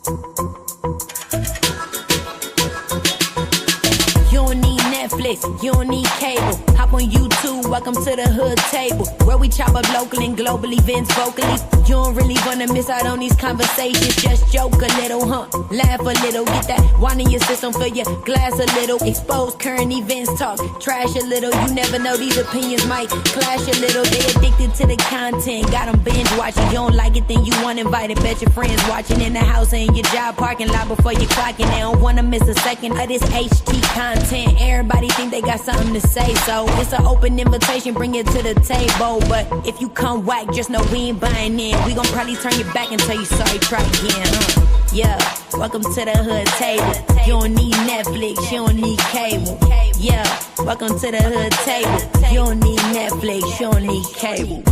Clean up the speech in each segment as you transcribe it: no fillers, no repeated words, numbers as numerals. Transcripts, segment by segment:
You don't need Netflix, you don't need cable. Hop on YouTube, welcome to the hood table, where we chop up local and global events vocally. You don't really wanna miss out on these conversations. Just joke a little, laugh a little, get that wine in your system, fill your glass a little. Expose current events, talk trash a little. You never know, these opinions might clash a little. They addicted to the content, got them binge watching. You don't like it, then you want invited. Bet your friends watching in the house or in your job parking lot before you clocking. They don't wanna miss a second of this HT content. Everybody think they got something to say, so it's an open invitation, bring it to the table. But if you come whack, just know we ain't buying in. We gon' probably turn your back and tell you sorry, try again. Yeah, welcome to the hood table. You don't need Netflix, you don't need cable. Yeah, welcome to the hood table. You don't need Netflix, you don't need cable.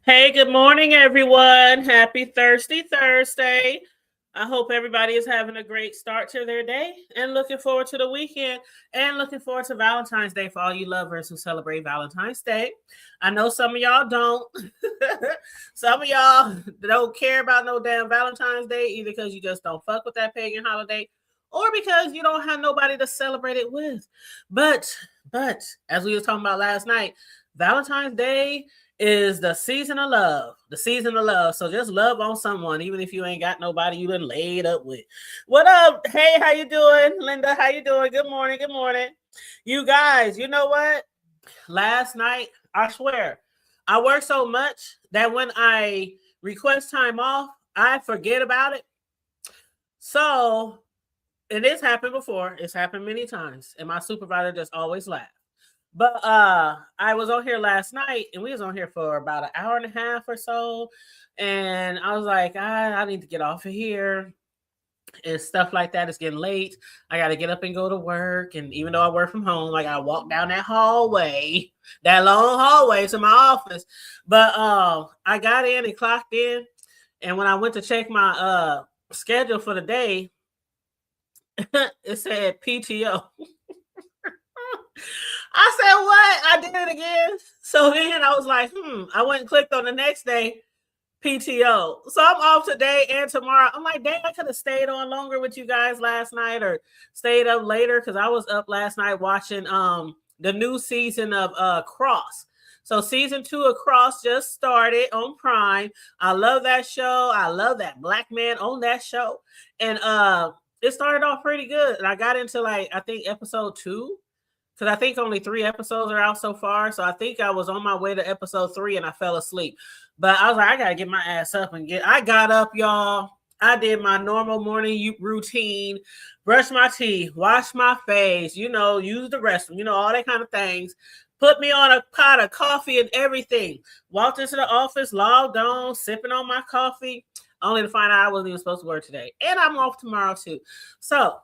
Hey, good morning, everyone. Happy Thursday. I hope everybody is having a great start to their day and looking forward to the weekend and looking forward to Valentine's Day for all you lovers who celebrate Valentine's Day. I know some of y'all don't. Some of y'all don't care about no damn Valentine's Day, either because you just don't fuck with that pagan holiday or because you don't have nobody to celebrate it with. But as we were talking about last night, Valentine's Day is the season of love. So just love on someone, even if you ain't got nobody you been laid up with. What up? Hey, how you doing? Linda, how you doing? Good morning. You guys, you know what? Last night, I swear, I work so much that when I request time off, I forget about it. So, and it's happened before. It's happened many times. And my supervisor just always laughs. But I was on here last night, and we was on here for about an hour and a half or so. And I was like, I need to get off of here and stuff like that. It's getting late. I got to get up and go to work. And even though I work from home, I got to walk down that hallway, that long hallway to my office. But I got in and clocked in. And when I went to check my schedule for the day, it said PTO. I said, what? I did it again. So then I was like, I went and clicked on the next day, PTO. So I'm off today and tomorrow. I'm like, dang, I could have stayed on longer with you guys last night or stayed up later, because I was up last night watching the new season of Cross. So season 2 of Cross just started on Prime. I love that show. I love that black man on that show. And it started off pretty good. And I got into I think episode 2. Because I think only 3 episodes are out so far. So I think I was on my way to episode 3 and I fell asleep. But I was like, I got to get my ass up I got up, y'all. I did my normal morning routine, brush my teeth, wash my face, use the restroom, all that kind of things. Put me on a pot of coffee and everything. Walked into the office, logged on, sipping on my coffee, only to find out I wasn't even supposed to work today. And I'm off tomorrow too. So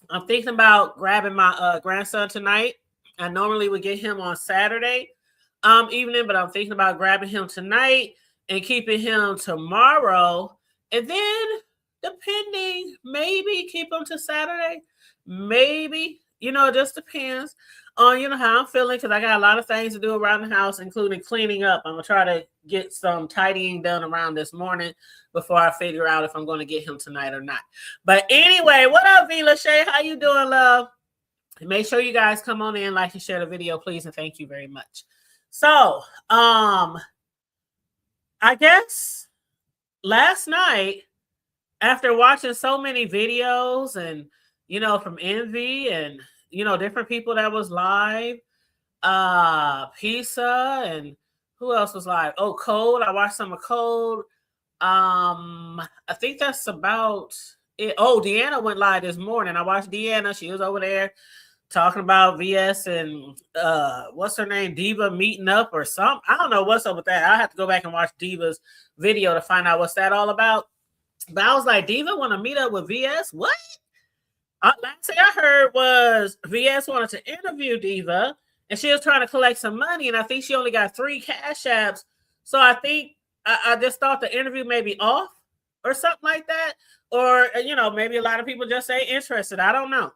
I'm thinking about grabbing my grandson tonight. I normally would get him on Saturday evening, but I'm thinking about grabbing him tonight and keeping him tomorrow. And then, depending, maybe keep him to Saturday. Maybe, it just depends on, how I'm feeling, because I got a lot of things to do around the house, including cleaning up. I'm going to try to get some tidying done around this morning before I figure out if I'm going to get him tonight or not. But anyway, what up, V. Lachey? How you doing, love? Make sure you guys come on in, like and share the video, please, and thank you very much. So, I guess last night, after watching so many videos and, from Envy and, different people that was live, Pizza, and who else was live? Oh, Code. I watched some of Code. I think that's about it. Oh, Deanna went live this morning. I watched Deanna. She was over there talking about VS and what's her name? Diva meeting up or something. I don't know what's up with that. I have to go back and watch Diva's video to find out what's that all about. But I was like, Diva want to meet up with VS? What? Last thing I heard was VS wanted to interview Diva, and she was trying to collect some money, and I think she only got 3 cash apps. So I think I just thought the interview may be off or something like that. Or, maybe a lot of people just say interested. I don't know.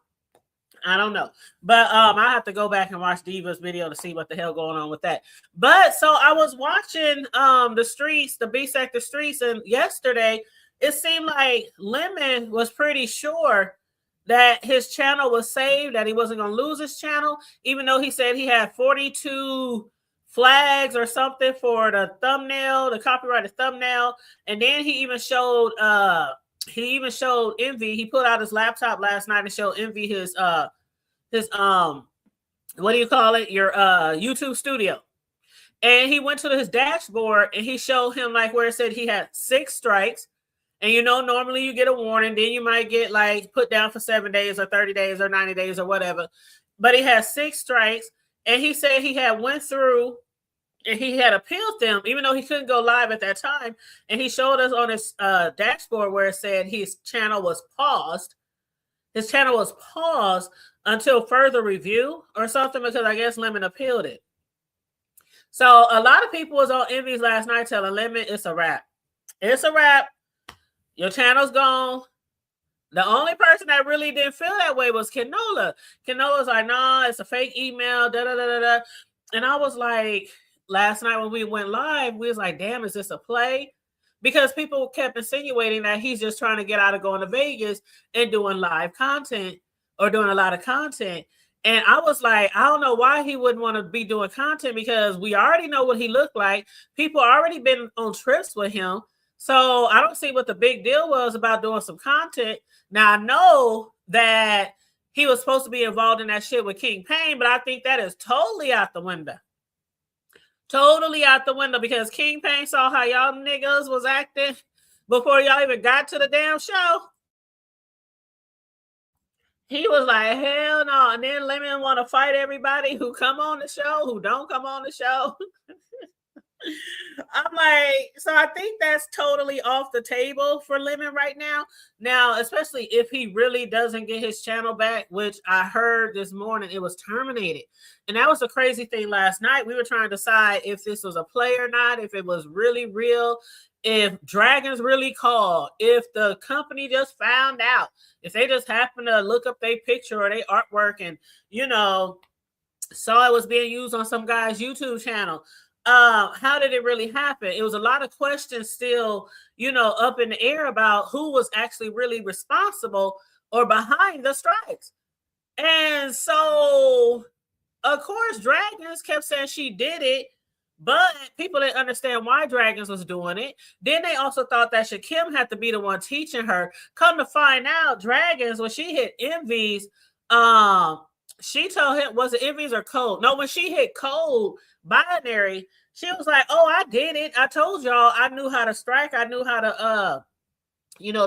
But I have to go back and watch Diva's video to see what the hell going on with that. But so I was watching the B Sector streets, and yesterday it seemed like Lemon was pretty sure that his channel was saved, that he wasn't going to lose his channel, even though he said he had 42 flags or something for the thumbnail, the copyrighted thumbnail. And then he even showed Envy. He put out his laptop last night and showed Envy his what do you call it? Your YouTube studio. And he went to his dashboard and he showed him like where it said he had 6 strikes. And normally you get a warning, then you might get like put down for 7 days or 30 days or 90 days or whatever. But he has 6 strikes, and he said he had went through and he had appealed them, even though he couldn't go live at that time. And he showed us on his dashboard where it said his channel was paused. His channel was paused until further review or something, because I guess Lemon appealed it. So a lot of people was on Envy's last night telling Lemon it's a wrap. It's a wrap. Your channel's gone. The only person that really didn't feel that way was Kenola. Kenola's like, nah, it's a fake email, da-da-da-da-da. And I was like, last night when we went live, we was like, damn, is this a play? Because people kept insinuating that he's just trying to get out of going to Vegas and doing live content or doing a lot of content. And I was like, I don't know why he wouldn't want to be doing content, because we already know what he looked like. People already been on trips with him. So I don't see what the big deal was about doing some content. Now, I know that he was supposed to be involved in that shit with King Payne, but I think that is totally out the window. Totally out the window, because King Payne saw how y'all niggas was acting before y'all even got to the damn show. He was like, hell no. And then Lemon want to fight everybody who come on the show, who don't come on the show. I'm like, so I think that's totally off the table for Lemon right now. Now, especially if he really doesn't get his channel back, which I heard this morning it was terminated. And that was the crazy thing last night. We were trying to decide if this was a play or not, if it was really real, if Dragons really called, if the company just found out, if they just happened to look up their picture or their artwork and, saw it was being used on some guy's YouTube channel. How did it really happen? It was a lot of questions still, up in the air about who was actually really responsible or behind the strikes. And so, of course, Dragons kept saying she did it, but people didn't understand why Dragons was doing it. Then they also thought that Shakim had to be the one teaching her. Come to find out, Dragons, when she hit Envy's, she told him, was it Envy's or Code? No, when she hit Code Binary, she was like, oh, I did it. I told y'all I knew how to strike. I knew how to,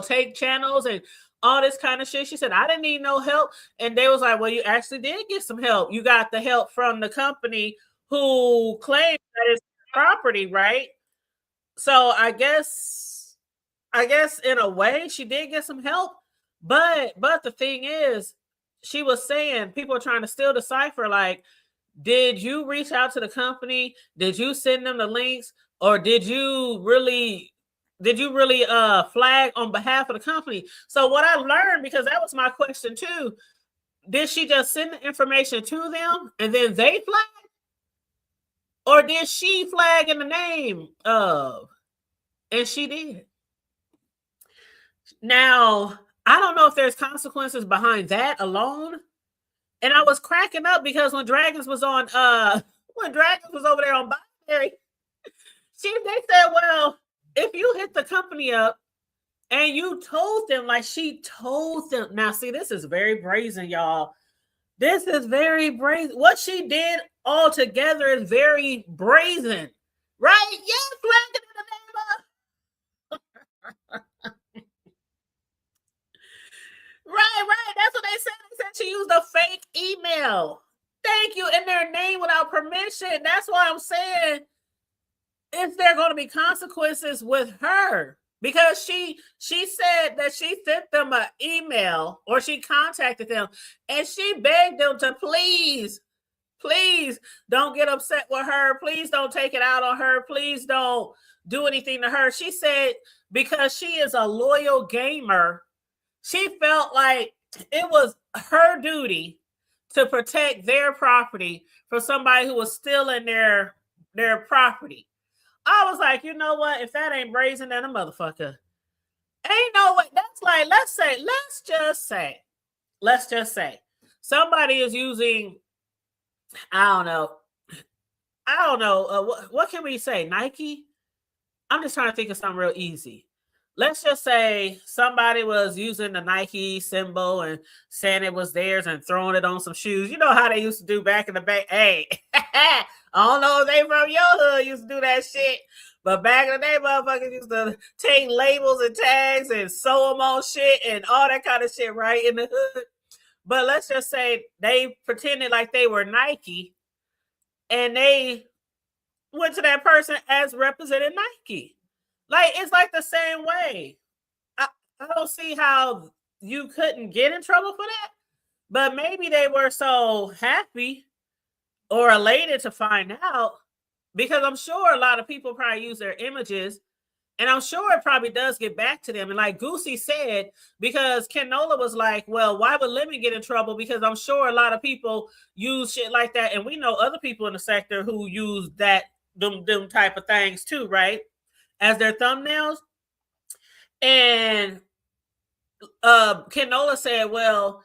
take channels and all this kind of shit. She said, I didn't need no help. And they was like, well, you actually did get some help. You got the help from the company who claimed that it's property, right? So I guess in a way she did get some help. But the thing is, she was saying people are trying to still decipher, like, did you reach out to the company? Did you send them the links? Or did you really flag on behalf of the company? So what I learned, because that was my question too, did she just send the information to them and then they flag? Or did she flag in the name of? And she did. Now, I don't know if there's consequences behind that alone. And I was cracking up because when Dragons was over there on Binary, they said, well, if you hit the company up and you told them, like she told them. Now, see, this is very brazen, y'all. This is very brazen. What she did altogether is very brazen, right? Yes, flagging in the name of. Right. That's what they said. They said she used a fake email. Thank you. In their name without permission. That's why I'm saying, is there going to be consequences with her? Because she said that she sent them an email, or she contacted them, and she begged them to please don't get upset with her. Please don't take it out on her. Please don't do anything to her. She said because she is a loyal gamer, she felt like it was her duty to protect their property from somebody who was stealing their property. I was like, you know what? If that ain't brazen, then a motherfucker. Ain't no way. That's like, let's just say somebody is using, I don't know. What can we say? Nike? I'm just trying to think of something real easy. Let's just say somebody was using the Nike symbol and saying it was theirs and throwing it on some shoes. You know how they used to do back in the day. Hey, I don't know if they from your hood used to do that shit, but back in the day, motherfuckers used to take labels and tags and sew them on shit and all that kind of shit right in the hood. But let's just say they pretended like they were Nike and they went to that person as represented Nike. Like, it's like the same way. I don't see how you couldn't get in trouble for that. But maybe they were so happy or elated to find out, because I'm sure a lot of people probably use their images, and I'm sure it probably does get back to them. And like Goosey said, because Ken Nola was like, well, why would Lemon get in trouble? Because I'm sure a lot of people use shit like that. And we know other people in the sector who use that, them type of things too, right? As their thumbnails. And Ken Nola said, well,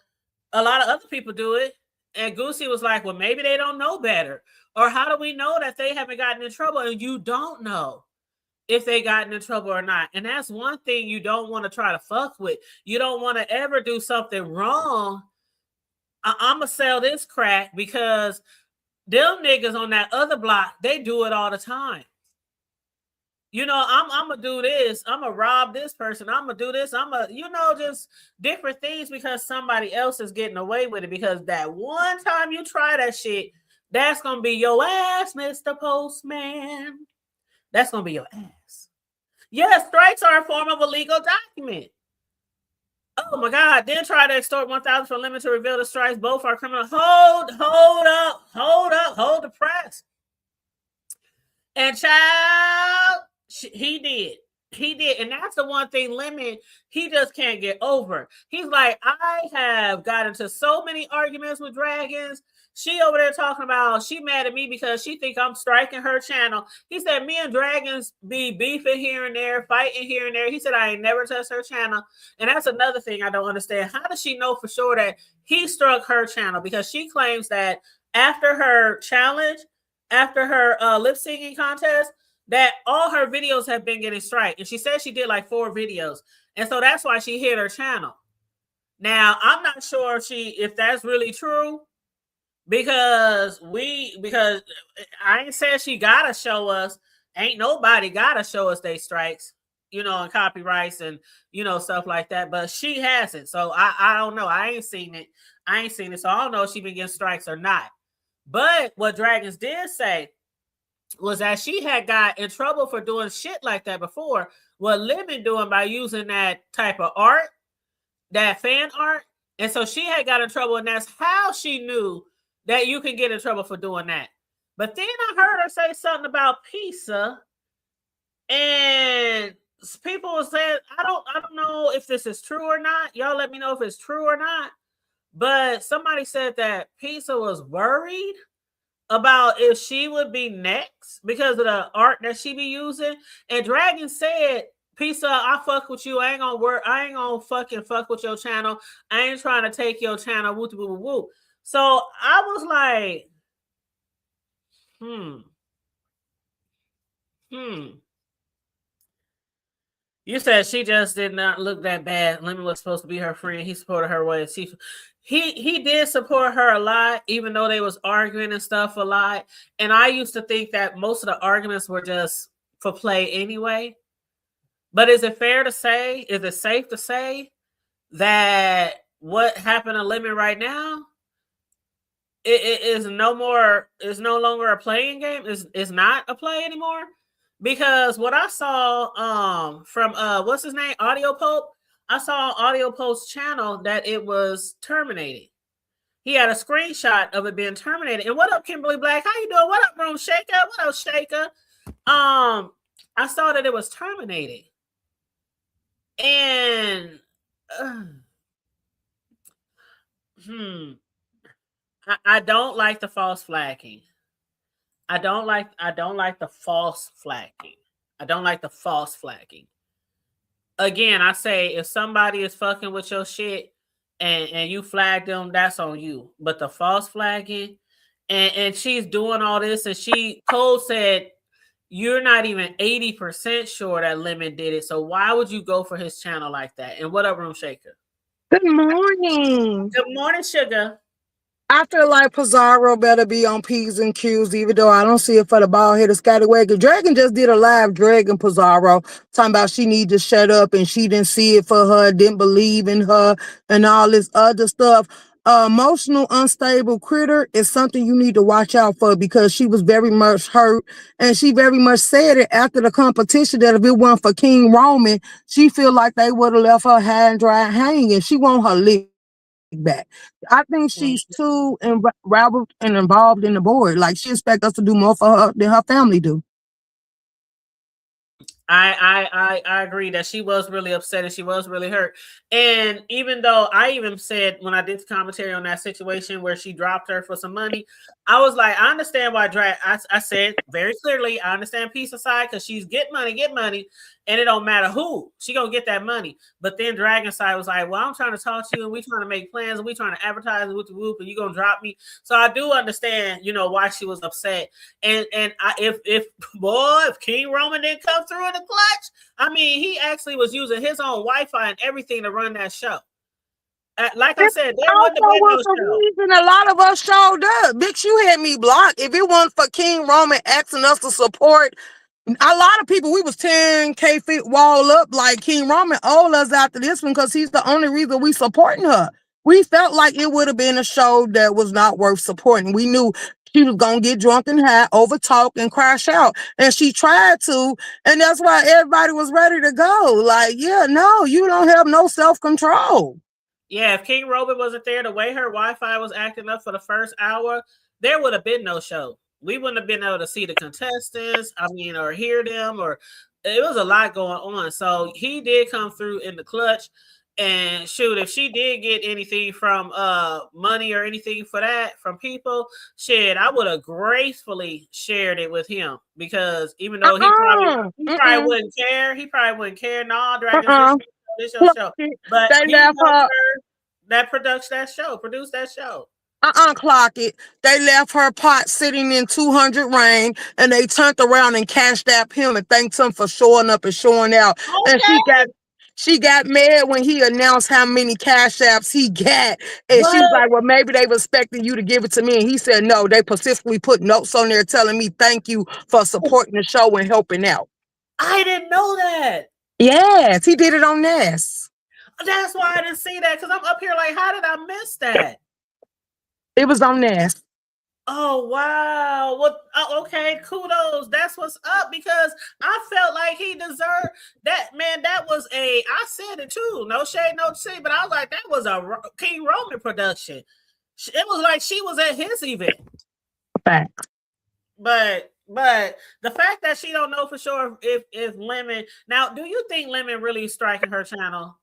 a lot of other people do it. And Goosey was like, well, maybe they don't know better. Or how do we know that they haven't gotten in trouble? And you don't know if they gotten in trouble or not. And that's one thing you don't want to try to fuck with. You don't want to ever do something wrong. I'm going to sell this crack because them niggas on that other block, they do it all the time. You know, I'm going to do this. I'm going to rob this person. I'm going to do this. I'm going to, you know, just different things because somebody else is getting away with it. Because that one time you try that shit, that's going to be your ass, Mr. Postman. That's going to be your ass. Yes, strikes are a form of a legal document. Oh my God. Then try to extort 1,000 for limit to reveal the strikes. Both are criminal. Hold the press. And child, he did. And that's the one thing Lemon, he just can't get over. He's like, I have got into so many arguments with Dragons. She over there talking about, she mad at me because she think I'm striking her channel. He said, me and Dragons be beefing here and there, fighting here and there. He said, I ain't never touched her channel. And that's another thing I don't understand. How does she know for sure that he struck her channel? Because she claims that after her challenge, after her lip syncing contest, that all her videos have been getting strike. And she said she did like 4 videos. And so that's why she hit her channel. Now, I'm not sure if that's really true, because I ain't said she gotta show us. Ain't nobody gotta show us they strikes, you know, and copyrights and, you know, stuff like that. But she hasn't. So I don't know. I ain't seen it. So I don't know if she been getting strikes or not. But what Dragons did say was that she had got in trouble for doing shit like that before. What Lemon doing by using that type of art, that fan art. And so she had got in trouble, and that's how she knew that you can get in trouble for doing that. But then I heard her say something about pizza, and people were saying, I don't know if this is true or not. Y'all let me know if it's true or not. But somebody said that pizza was worried about if she would be next because of the art that she be using. And Dragon said, Pizza, I fuck with you. I ain't gonna fucking fuck with your channel. I ain't trying to take your channel. Woo woo woo. So I was like, You said she just did not look that bad. Lemon was supposed to be her friend. He supported her way. He did support her a lot, even though they was arguing and stuff a lot. And I used to think that most of the arguments were just for play anyway. But is it fair to say, is it safe to say that what happened to Lemon right now it is no longer a playing game? Is not a play anymore? Because what I saw from what's his name, Audio Pope, I saw on Audio Pope's channel that it was terminated. He had a screenshot of it being terminated. And what up, Kimberly Black? How you doing? What up, Room Shaker? What up, Shaker? I saw that it was terminated. And uh, hmm, I don't like the false flagging. I don't like the false flagging. I don't like the false flagging. Again, I say if somebody is fucking with your shit and you flag them, that's on you. But the false flagging and she's doing all this and Cole said you're not even 80% sure that Lemon did it. So why would you go for his channel like that? And what up, Room Shaker? Good morning. Good morning, Sugar. I feel like Pizarro better be on P's and Q's, even though I don't see it for the bald headed scallywag. Dragon just did a live Dragon Pizarro talking about she need to shut up and she didn't see it for her, didn't believe in her, and all this other stuff. Emotional unstable critter is something you need to watch out for because she was very much hurt and she very much said it after the competition that if it weren't for King Roman, she feel like they would have left her high and dry hanging. She want her lick back. I think she's too enraveled and involved in the board. Like she expect us to do more for her than her family do. I agree that she was really upset and she was really hurt. And even though I even said when I did the commentary on that situation where she dropped her for some money, I was like, I understand why I said very clearly, I understand peace aside because she's get money, and it don't matter who. She gonna get that money. But then Dragon Side was like, well, I'm trying to talk to you and we trying to make plans and we trying to advertise with the whoop and you gonna drop me. So I do understand, why she was upset. And if King Roman didn't come through in the clutch, I mean, he actually was using his own Wi-Fi and everything to run that show. Like I said, there wouldn't have been no show. Reason a lot of us showed up. Bitch, you had me blocked. If it wasn't for King Roman asking us to support, a lot of people, we was 10K feet wall up like King Roman owed us after this one because he's the only reason we supporting her. We felt like it would have been a show that was not worth supporting. We knew she was going to get drunk and high, over talk and crash out. And she tried to. And that's why everybody was ready to go. Like, yeah, no, you don't have no self-control. Yeah, if King Roman wasn't there, the way her Wi-Fi was acting up for the first hour, there would have been no show. We wouldn't have been able to see the contestants, or hear them, or it was a lot going on. So he did come through in the clutch. And shoot, if she did get anything from money or anything for that from people, shit, I would have gracefully shared it with him because even though he probably wouldn't care, Nah, Dragon, this your show. But he helped her that produced that show. Clock it. They left her pot sitting in 200 rain and they turned around and cashed out him and thanked him for showing up and showing out. Okay. And she got mad when he announced how many cash apps he got. And she was like, well, maybe they were expecting you to give it to me. And he said, no, they persistently put notes on there telling me thank you for supporting the show and helping out. I didn't know that. Yes, he did it on Ness. That's why I didn't see that because I'm up here like, how did I miss that? It was on Ness. Oh, wow. Well, okay, kudos. That's what's up because I felt like he deserved that. Man, that was I said it too. No shade, no shade, but I was like, that was a King Roman production. It was like she was at his event. Facts. But the fact that she don't know for sure if Lemon, now, do you think Lemon really striking her channel?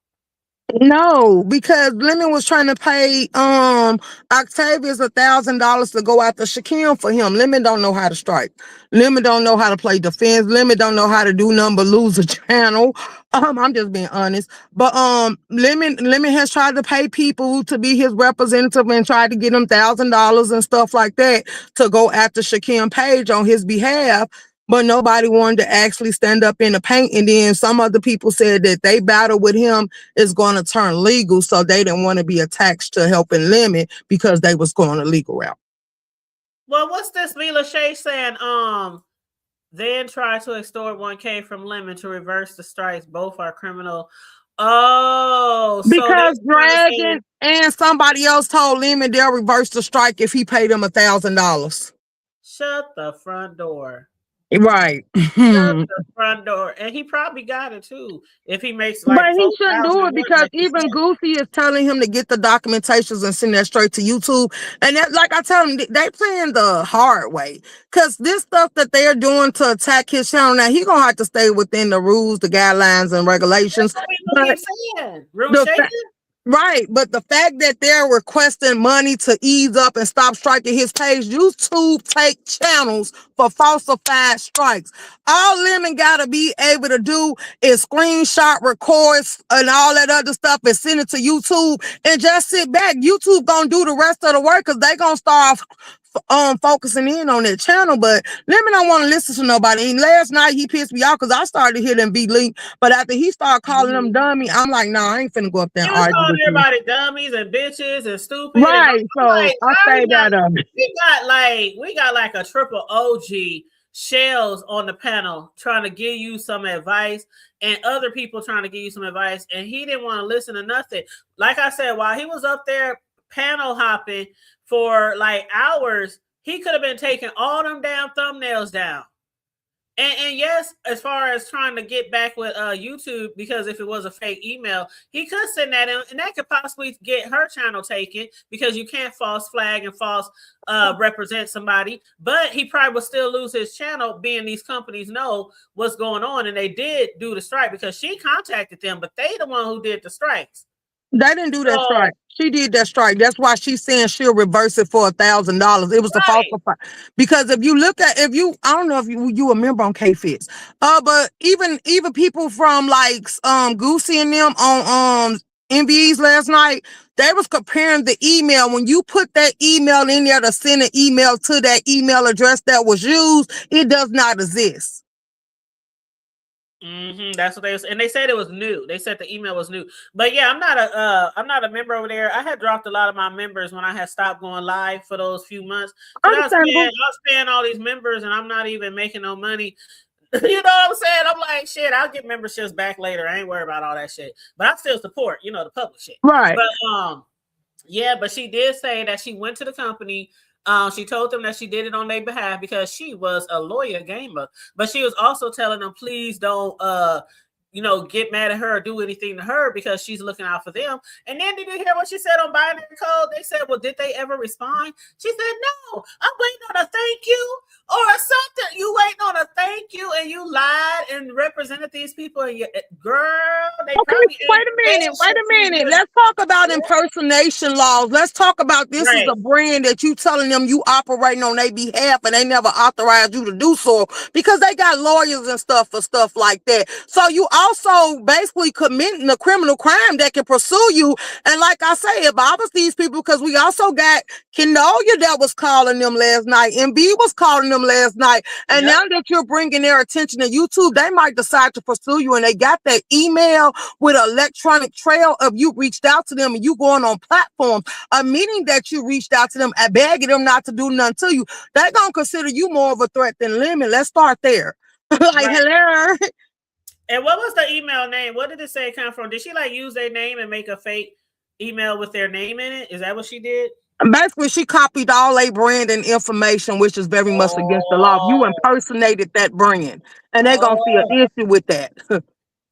No, because Lemon was trying to pay Octavius $1,000 to go after Shaquem for him. Lemon don't know how to strike. Lemon don't know how to play defense. Lemon don't know how to do nothing but lose a channel. I'm just being honest. But Lemon has tried to pay people to be his representative and tried to get him $1,000 and stuff like that to go after Shaquem Page on his behalf. But nobody wanted to actually stand up in the paint. And then some other people said that they battle with him is going to turn legal. So they didn't want to be attached to helping Lemon because they was going a legal route. Well, what's this Mila Shea saying? Then try to extort 1K from Lemon to reverse the strikes. Both are criminal. Oh, because Dragon and somebody else told Lemon they'll reverse the strike if he paid them $1,000. Shut the front door. Right. Just the front door. And he probably got it too. If he makes But like he shouldn't 4,000 do a it month, because like you even said. Goofy is telling him to get the documentations and send that straight to YouTube. And that, like I tell him, they playing the hard way. Because this stuff that they're doing to attack his channel, now he gonna have to stay within the rules, the guidelines, and That's regulations. what people But keep saying. Room the shaking? right, but the fact that they're requesting money to ease up and stop striking his page, YouTube take channels for falsified strikes. All Lemon gotta be able to do is screenshot, records, and all that other stuff and send it to YouTube and just sit back. YouTube gonna do the rest of the work because they gonna start focusing in on that channel. But Lemon don't want to listen to nobody. And last night he pissed me off because I started to hear them be linked. But after he started calling them dummy, I'm like, nah, I ain't finna go up there He and was argue calling with you. everybody dummies and bitches and stupid. And Right. I'm So like, I how he stayed got, out of it. we got like a triple OG shells on the panel trying to give you some advice and other people trying to give you some advice. And he didn't want to listen to nothing. Like I said, while he was up there panel hopping for like hours, he could have been taking all them damn thumbnails down. And yes, as far as trying to get back with YouTube, because if it was a fake email, he could send that in, and that could possibly get her channel taken because you can't false flag and false represent somebody. But he probably would still lose his channel, being these companies know what's going on, and they did do the strike because she contacted them, but they the one who did the strikes. They didn't do that So, strike. She did that strike. That's why she's saying she'll reverse it for $1,000. It was a right. falsified. Because if you look at, I don't know if you remember on K-Fits, but even people from like Goosey and them on MVEs last night, they was comparing the email. When you put that email in there to send an email to that email address that was used, it does not exist. That's what they was, and they said it was new. They said the email was new, but yeah, I'm not a member over there. I had dropped a lot of my members when I had stopped going live for those few months because I was paying all these members, and I'm not even making no money. You know what I'm saying? I'm like, shit, I'll get memberships back later. I ain't worried about all that shit, but I still support, the public shit. Right. But yeah, but she did say that she went to the company. She told them that she did it on their behalf because she was a lawyer gamer. But she was also telling them, please don't, get mad at her or do anything to her because she's looking out for them. And then did you hear what she said on binary code? They said, well, did they ever respond? She said, no, I'm waiting on a thank you or something. You waiting on a thank you and you lied and represented these people. And girl, they probably Wait a minute. Let's talk about impersonation laws. Let's talk about this is a brand that you telling them you operating on their behalf and they never authorized you to do so because they got lawyers and stuff for stuff like that. So you also basically committing a criminal crime that can pursue you. And like I say, it bothers these people because we also got Kenolia that was calling them last night. MB was calling them last night. And now that you're bringing their attention to YouTube, they might decide to pursue you. And they got that email with an electronic trail of you reached out to them and you going on platforms, meaning that you reached out to them and begging them not to do nothing to you. They're going to consider you more of a threat than Lemon. Let's start there. Hello. And what was the email name? What did it say come from? Did she use their name and make a fake email with their name in it? Is that what she did? Basically, she copied all their brand and information, which is very much against the law. You impersonated that brand, and they're going to see an issue with that.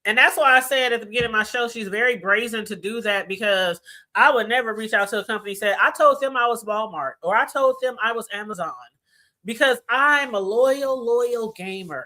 And that's why I said at the beginning of my show, she's very brazen to do that because I would never reach out to a company and say, I told them I was Walmart or I told them I was Amazon because I'm a loyal gamer.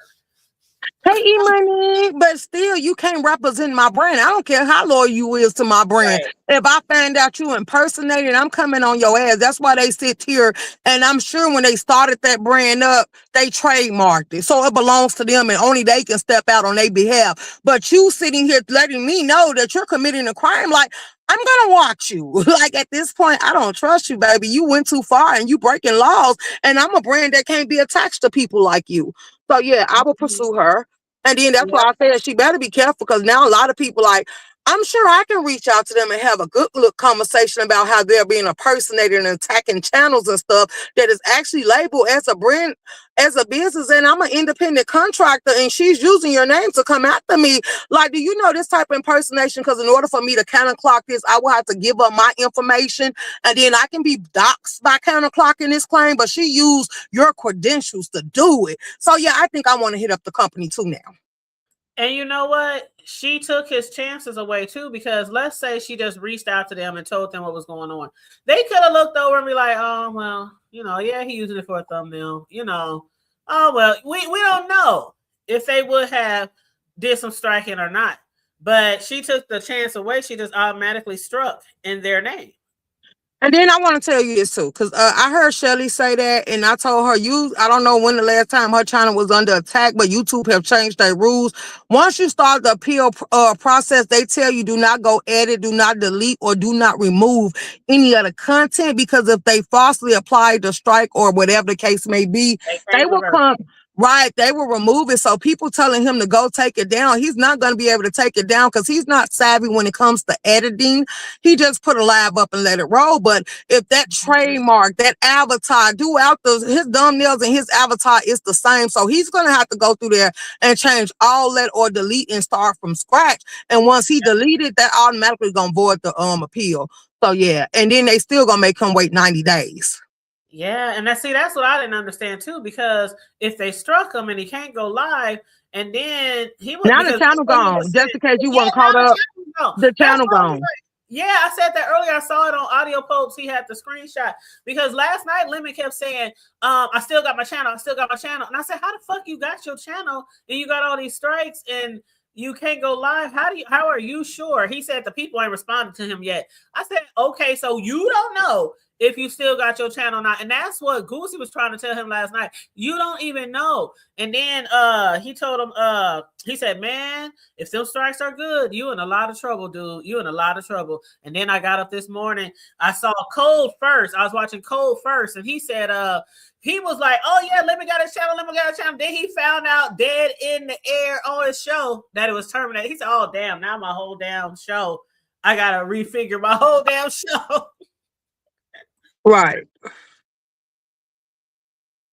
Hey, E-Money, but still, you can't represent my brand. I don't care how loyal you is to my brand. Right. If I find out you impersonated, I'm coming on your ass. That's why they sit here. And I'm sure when they started that brand up, they trademarked it. So it belongs to them and only they can step out on their behalf. But you sitting here letting me know that you're committing a crime, like, I'm going to watch you. Like at this point, I don't trust you, baby. You went too far and you breaking laws. And I'm a brand that can't be attached to people like you. So yeah, I will pursue her. And then that's why I said she better be careful because now a lot of people like, I'm sure I can reach out to them and have a good look conversation about how they're being impersonated and attacking channels and stuff that is actually labeled as a brand, as a business, and I'm an independent contractor and she's using your name to come after me. Like, do you know this type of impersonation? Because in order for me to counterclock this, I will have to give up my information and then I can be doxxed by counterclocking this claim, but she used your credentials to do it. So yeah, I think I want to hit up the company too now. And you know what? She took his chances away too, because let's say she just reached out to them and told them what was going on. They could have looked over and be like, oh, well, yeah, he using it for a thumbnail, Oh, well, we don't know if they would have did some striking or not. But she took the chance away. She just automatically struck in their name. And then I want to tell you this too, because I heard Shelly say that, and I told her, I don't know when the last time her channel was under attack, but YouTube have changed their rules. Once you start the appeal process, they tell you do not go edit, do not delete, or do not remove any of the content, because if they falsely apply the strike or whatever the case may be, they will come. Right, they will remove it. So people telling him to go take it down, he's not going to be able to take it down because he's not savvy when it comes to editing. He just put a live up and let it roll. But if that trademark, that avatar, his thumbnails and his avatar is the same, so he's going to have to go through there and change all that or delete and start from scratch. And once he deleted, that automatically going to void the appeal. So yeah, and then they still going to make him wait 90 days. Yeah, and that's what I didn't understand too, because if they struck him and he can't go live, and then he was now the channel gone. Just in case you weren't caught up, the channel gone. Yeah, I said that earlier. I saw it on Audio Popes. He had the screenshot because last night Lemon kept saying, I still got my channel. I still got my channel. And I said, how the fuck you got your channel and you got all these strikes and you can't go live? How are you sure? He said the people ain't responded to him yet. I said, okay, so you don't know if you still got your channel or not. And that's what Goosey was trying to tell him last night. You don't even know. And then he told him, he said, man, if them strikes are good, you in a lot of trouble, dude. You in a lot of trouble. And then I got up this morning. I saw Cold first. I was watching Cold first. And he said, he was like, oh yeah, let me got a channel. Then he found out dead in the air on his show that it was terminated. He said, oh damn, now my whole damn show, I got to refigure my whole damn show. Right.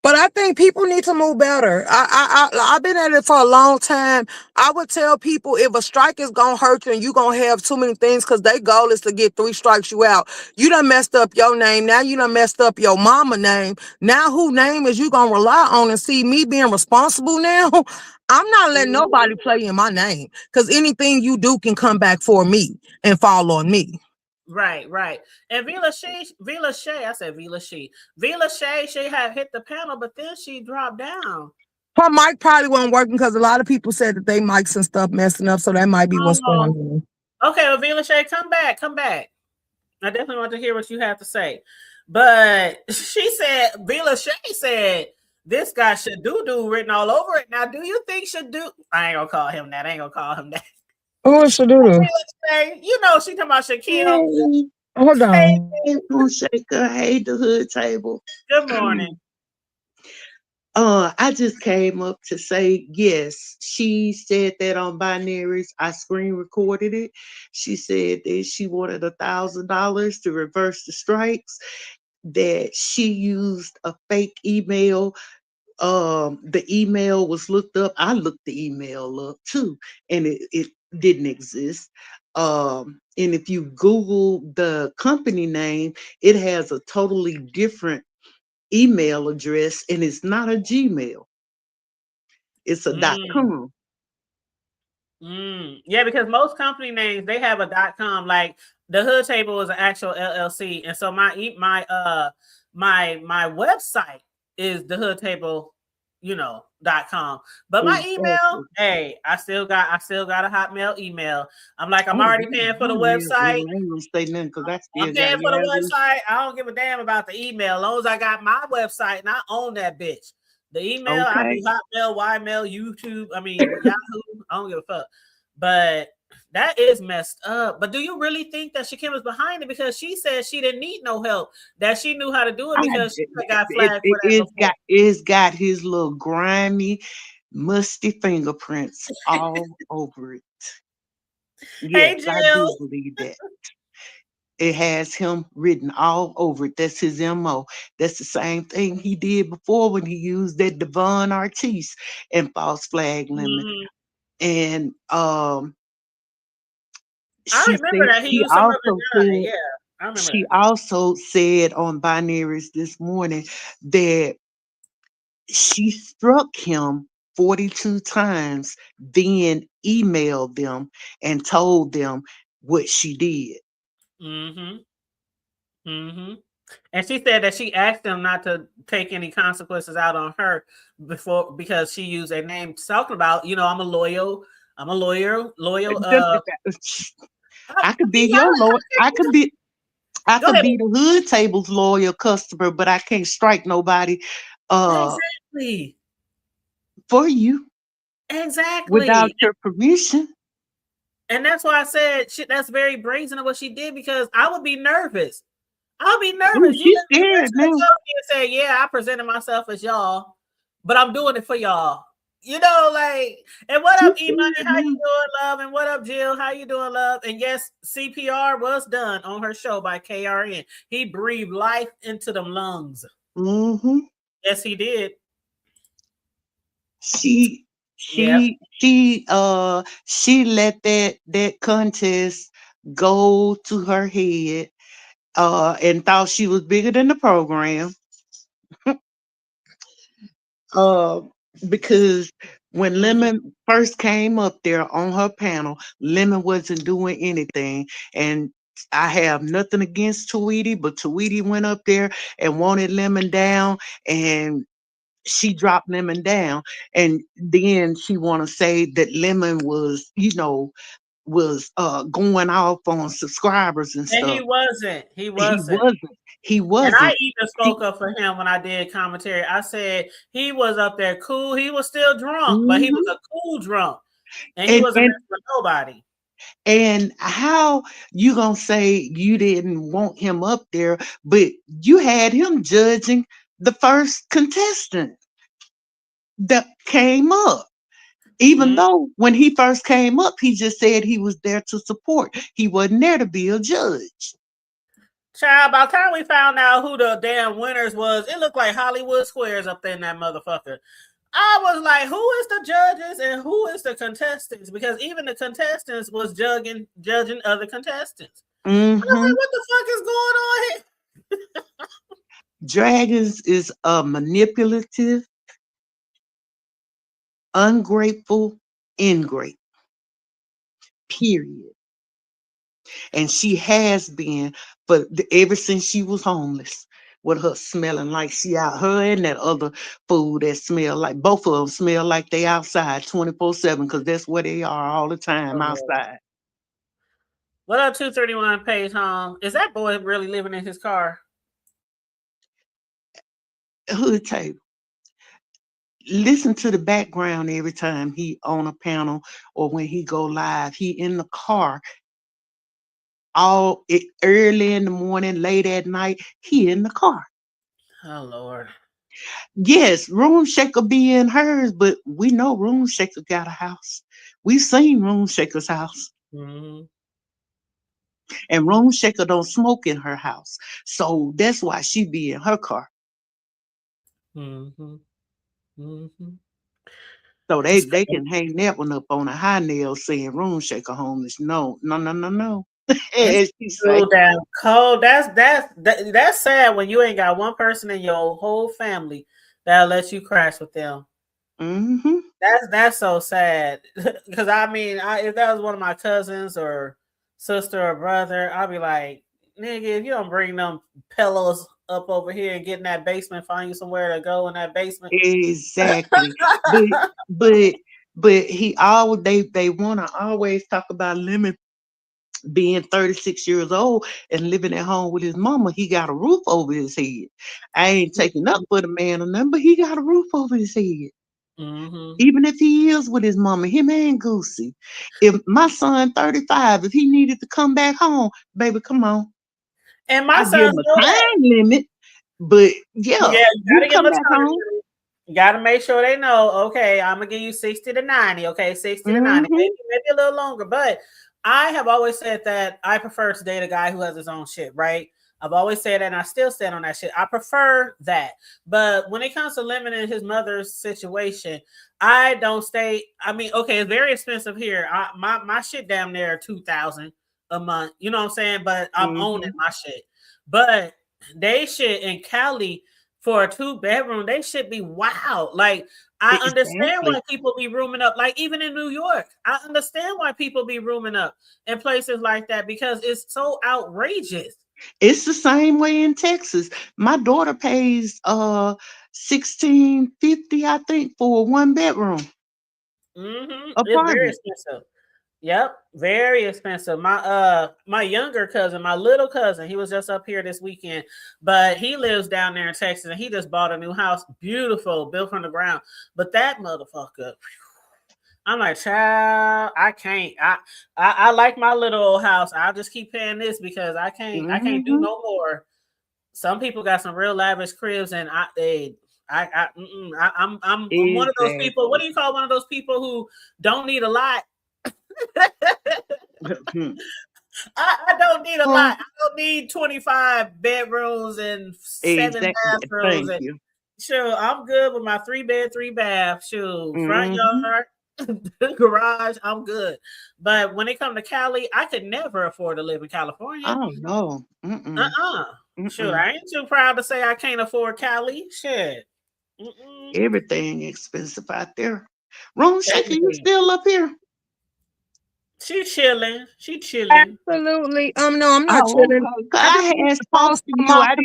But I think people need to move better. I've been at it for a long time. I would tell people if a strike is going to hurt you and you're going to have too many things, because their goal is to get 3 strikes you out. You done messed up your name. Now you done messed up your mama name. Now who name is you going to rely on? And see me being responsible now? I'm not letting nobody play in my name, because anything you do can come back for me and fall on me. Right. And Vila Shay, she had hit the panel, but then she dropped down. Her mic probably wasn't working because a lot of people said that they mics and stuff messing up, so that might be what's going on. Okay, well, Vila Shay, come back. I definitely want to hear what you have to say. But Vila Shay said, this guy should do written all over it. Now, do you think should do? I ain't gonna call him that. Who is Shadoodle? You know, she talking about Shaquille. Hold on. Hey, Shaker. Hey, the hood table. Good morning. I just came up to say, yes, she said that on Binaries. I screen recorded it. She said that she wanted $1,000 to reverse the strikes, that she used a fake email. The email was looked up. I looked the email up too, and it didn't exist. And if you Google the company name, it has a totally different email address, and it's not a Gmail. It's a .com. Yeah, because most company names, they have a .com. Like the Hood Table is an actual LLC, and so my website is thehoodtable.com. But my email, hey, I still got a Hotmail email. I'm like, I'm already paying for the website. I ain't gonna say nothing because I'm paying for the website. I don't give a damn about the email. As long as I got my website and I own that bitch. The email, I do Hotmail, Ymail, YouTube. I mean Yahoo. I don't give a fuck. But that is messed up. But do you really think that Shakim was behind it? Because she said she didn't need no help, that she knew how to do it because she got flagged for that. It's got his little grimy, musty fingerprints all over it. Yes, Hey, I Jill. do believe that. It has him written all over it. That's his MO. That's the same thing he did before when he used that Devon Artiste and false flag limit. Mhm. And I she remember said that he used some other guy. Yeah, I remember she that. also said on binaries this morning that she struck him 42 times, then emailed them and told them what she did. Mm-hmm. Mm-hmm. And she said that she asked them not to take any consequences out on her before because she used a name talking about, I'm a loyal. I could be See, your lawyer. I go could ahead. be the hood table's loyal customer, but I can't strike nobody uh Exactly. for you without Exactly. your permission. And that's why I said shit, that's very brazen of what she did because I would be nervous. I'll be Ooh, nervous. You she's scared let now. go of me and say, yeah, I presented myself as y'all, but I'm doing it for y'all. Like, and what She's up, E Money? scared How now. you doing, love? And what up, Jill? How you doing, love? And yes, CPR was done on her show by KRN. He breathed life into them lungs. Mm-hmm. Yes, he did. She Yep. she let that contest go to her head and thought she was bigger than the program. Uh, because when Mm-hmm. Lemon first came up there on her panel, Lemon wasn't doing anything. And I have nothing against Tweety, but Tweety went up there and wanted Lemon down, and she dropped Lemon down. And then she want to say that Lemon was, was going off on subscribers and And he stuff. wasn't. He He wasn't. wasn't. He And I wasn't. even She, spoke up for him when I did commentary. I said he was up there cool. He was still drunk, but he was mhm. a cool drunk. And he and wasn't and messing with nobody. And how you gonna say you didn't want him up there, but you had him judging the first contestant that came up? Even Mm-hmm. though when he first came up, he just said he was there to support. He wasn't there to be a judge. Child, by the time we found out who the damn winners was, it looked like Hollywood Squares up there in that motherfucker. I was like, who is the judges and who is the contestants? Because even the contestants was judging other contestants. I was Hmm like, what the fuck is going on here? Dragons is a manipulative, ungrateful, ingrate. Period. And she has been ever since she was homeless, with her smelling like she out, her and that other food that smell like, both of them smell like they outside 24/7, because that's where they are all the time, outside. What up, 231 Page Home? Is that boy really living in his car? Hood table. Listen to the background every time he on a panel or when he go live. He in the car early in the morning, late at night. He in the car. Oh Lord. Yes, Room Shaker be in hers, but we know Room Shaker got a house. We've seen Room Shaker's house, Mm-hmm. and Room Shaker don't smoke in her house, so that's why she be in her car. Mm-hmm. Mm-hmm. So they It's they crazy. can hang that one up on a high nail saying Room Shaker homeless. No, no, no, no, no. It's As she say, so damn cold. That's sad when you ain't got one person in your whole family that'll let you crash with them. mm-hmm. That's so sad. Because I mean, if that was one of my cousins or sister or brother, I'd be like, nigga, if you don't bring them pillows up over here and get in that basement, find you somewhere to go in that basement. Exactly. But but but he always they wanna always talk about Lemon being 36 years old and living at home with his mama. He got a roof over his head. I ain't taking up for the man or nothing, but he got a roof over his head. Mm-hmm. Even if he is with his mama, him and Goosey. If my son 35, if he needed to come back home, baby, come on. And my I give sons him know a that. time limit, but yeah, Yeah, you you gotta give come them a back time home. limit. You gotta make sure they know, okay, I'm gonna give you 60 to 90, okay, 60 to 90, Hmm maybe a little longer. But I have always said that I prefer to date a guy who has his own shit, right? I've always said that, and I still stand on that shit. I prefer that. But when it comes to limiting his mother's situation, I don't stay. I mean, okay, it's very expensive here. My shit damn near 2,000 a month. You know what I'm saying? But I'm owning my shit. But they shit in Cali for a 2-bedroom, they should be wild. Like, I understand Exactly. why people be rooming up. Like, even in New York, I understand why people be rooming up in places like that because it's so outrageous. It's the same way in Texas. My daughter pays 1650, I think, for a 1-bedroom It's very apartment. expensive. Yep, very expensive. My younger cousin, my little cousin, he was just up here this weekend, but he lives down there in Texas and he just bought a new house, beautiful, built from the ground. But that motherfucker, I'm like, child, I can't. I like my little old house. I'll just keep paying this because I can't do Hmm. no more. Some people got some real lavish cribs, and I'm one of those people. What Exactly. do you call one of those people who don't need a lot? I don't need a lot. I don't need 25 bedrooms and 7 Exactly. bathrooms. Thank And you. sure, I'm good with my 3 bed, 3 bath. Sure, front Hmm. yard, garage. I'm good. But when it comes to Cali, I could never afford to live in California. Oh no. Mm-mm. Uh-uh. Sure, Mm-mm. I ain't too proud to say I can't afford Cali. Shit. Mm-mm. Everything expensive out there. Ron Shaker, you Everything. still up here? She chilling. She chilling. Absolutely. No, I'm not Oh, chilling. okay. 'Cause I I just need had to spoke post to on you. my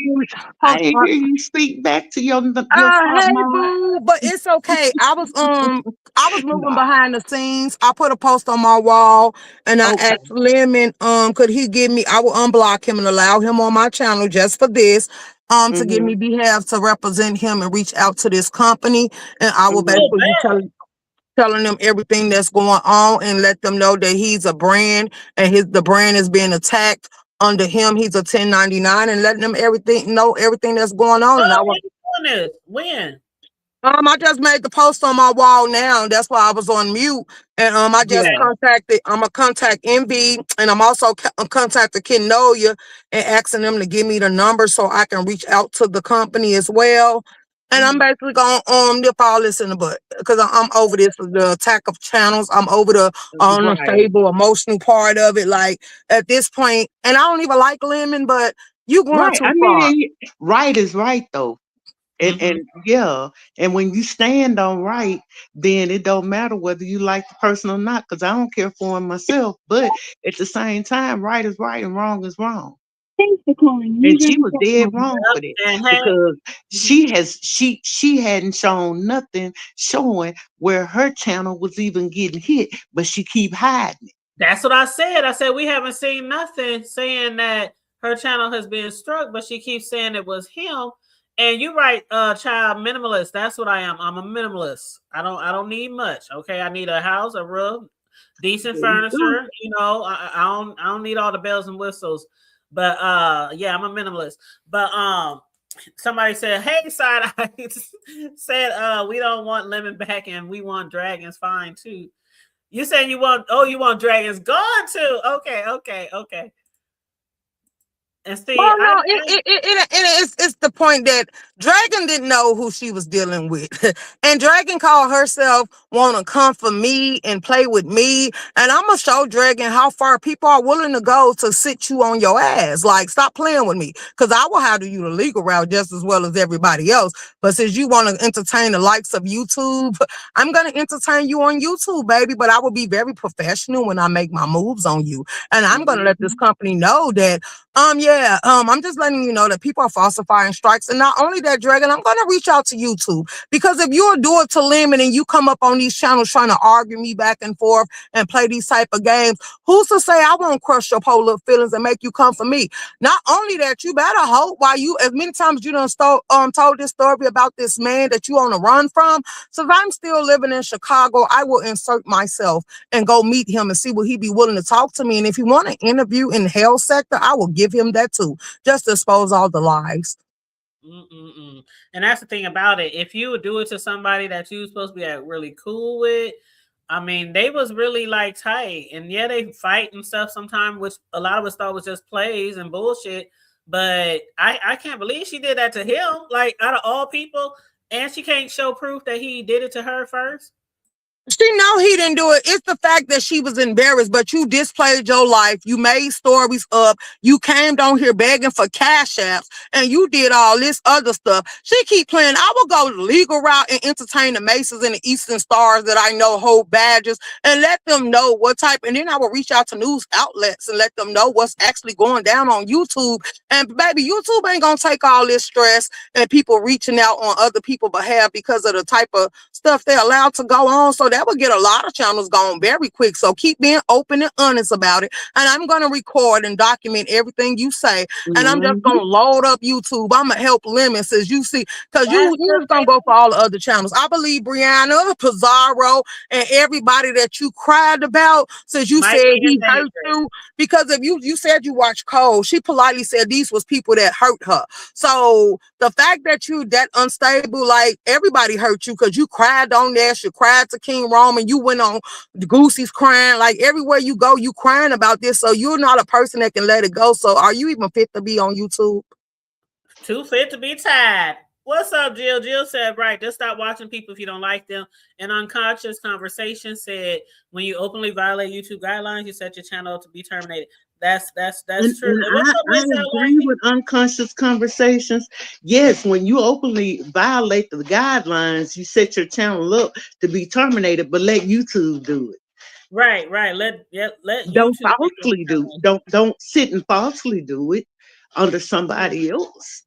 I post didn't on hear you speak back to your top hey mod. boo, but it's okay. I was moving Nah. behind the scenes. I put a post on my wall and I Okay. asked Lemon, could he give me, I will unblock him and allow him on my channel just for this. To give Mm-hmm. me behalf to represent him and reach out to this company. And I will Oh, Mm-hmm. basically be telling them everything that's going on and let them know that he's a brand and the brand is being attacked under him. He's a 1099 and letting them everything that's going on. And oh, I when will you doing this? When? I just made the post on my wall now. That's why I was on mute. And I just Okay. Yeah. contacted. I'm gonna contact Envy, and I'm also contacted Kenoya and asking them to give me the number so I can reach out to the company as well. And I'm Mhm. basically gonna nip all this in the butt because I'm over this the attack of channels. I'm over the Right. unstable emotional part of it. Like at this point, and I don't even like Lemon, but you going Right. too I far. mean, right is right though. And Mhm. yeah, and when you stand on right, then it don't matter whether you like the person or not, because I don't care for him myself. But at the same time, right is right and wrong is wrong. Thanks for calling And Leader she was dead Network. wrong Yep. for that And hey, because mhm. she hadn't shown nothing showing where her channel was even getting hit, but she keep hiding it. That's what I said. I said we haven't seen nothing saying that her channel has been struck, but she keeps saying it was him. And you're right, child, minimalist. That's what I am. I'm a minimalist. I don't need much. Okay. I need a house, a roof, decent There you go. furniture. I don't need all the bells and whistles. But yeah, I'm a minimalist. But somebody said, hey, side eyes said we don't want lemon back and we want dragons fine too. You saying you want dragons gone too? Okay, okay, okay. And see, Well, no, it's the point that Dragon didn't know who she was dealing with, and Dragon called herself want to come for me and play with me, and I'm gonna show Dragon how far people are willing to go to sit you on your ass. Like, stop playing with me, because I will handle you the legal route just as well as everybody else. But since you want to entertain the likes of YouTube, I'm gonna entertain you on YouTube, baby. But I will be very professional when I make my moves on you, and I'm gonna let this Mhm. company know that I'm just letting you know that people are falsifying strikes. And not only that, Dragon, I'm gonna reach out to YouTube because if you'll do it to Lemon and you come up on these channels trying to argue me back and forth and play these type of games, who's to say I won't crush your poor little feelings and make you come for me? Not only that, you better hope while you as many times you done told this story about this man that you on the run from. So if I'm still living in Chicago, I will insert myself and go meet him and see will he be willing to talk to me. And if he want to interview in the health sector, I will give him that too, just to expose all the lies. Mm-mm-mm. And that's the thing about it. If you would do it to somebody that you're supposed to be like, really cool with, I mean, they was really like tight, and yeah, they fight and stuff sometimes, which a lot of us thought was just plays and bullshit. But I can't believe she did that to him, like out of all people, and she can't show proof that he did it to her first. She know he didn't do it. It's the fact that she was embarrassed, but you displayed your life. You made stories up. You came down here begging for cash apps, and you did all this other stuff. She keep playing. I will go the legal route and entertain the Masons and the Eastern Stars that I know hold badges and let them know what type. And then I will reach out to news outlets and let them know what's actually going down on YouTube. And baby, YouTube ain't gonna take all this stress and people reaching out on other people's behalf because of the type of stuff they're allowed to go on. So that would get a lot of channels going very quick. So keep being open and honest about it. And I'm going to record and document everything you say. And I'm just going to load up YouTube. I'm going to help Lemons as you see, because you're just going to go for all the other channels. I believe Brianna, Pizarro, and everybody that you cried about, since you said he hurt you, because if you said you watched Cole, she politely said these was people that hurt her. So the fact that you that unstable, like everybody hurt you because you cried on Nash, you cried to King Roman, you went on the Goosey's crying, like everywhere you go, you crying about this. So you're not a person that can let it go. So are you even fit to be on YouTube? Too fit to be tied. What's up, Jill? Jill said, right, just stop watching people if you don't like them. An unconscious conversation said, when you openly violate YouTube guidelines, you set your channel to be terminated. That's true. I agree with unconscious conversations. Yes, when you openly violate the guidelines, you set your channel up to be terminated, but let YouTube do it. Right. Let don't YouTube falsely do. Don't sit and falsely do it under somebody else.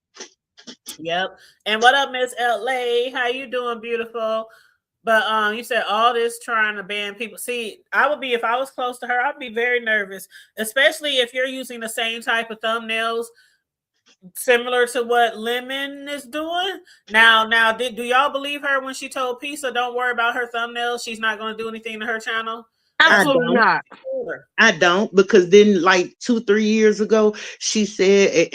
Yep. And what up, Miss LA? How you doing, beautiful? But you said all this trying to ban people. See, I would be, if I was close to her, I'd be very nervous, especially if you're using the same type of thumbnails similar to what Lemon is doing. Now, do y'all believe her when she told Pisa, don't worry about her thumbnails, she's not going to do anything to her channel? Absolutely not. I don't, because then like 2-3 years ago, she said,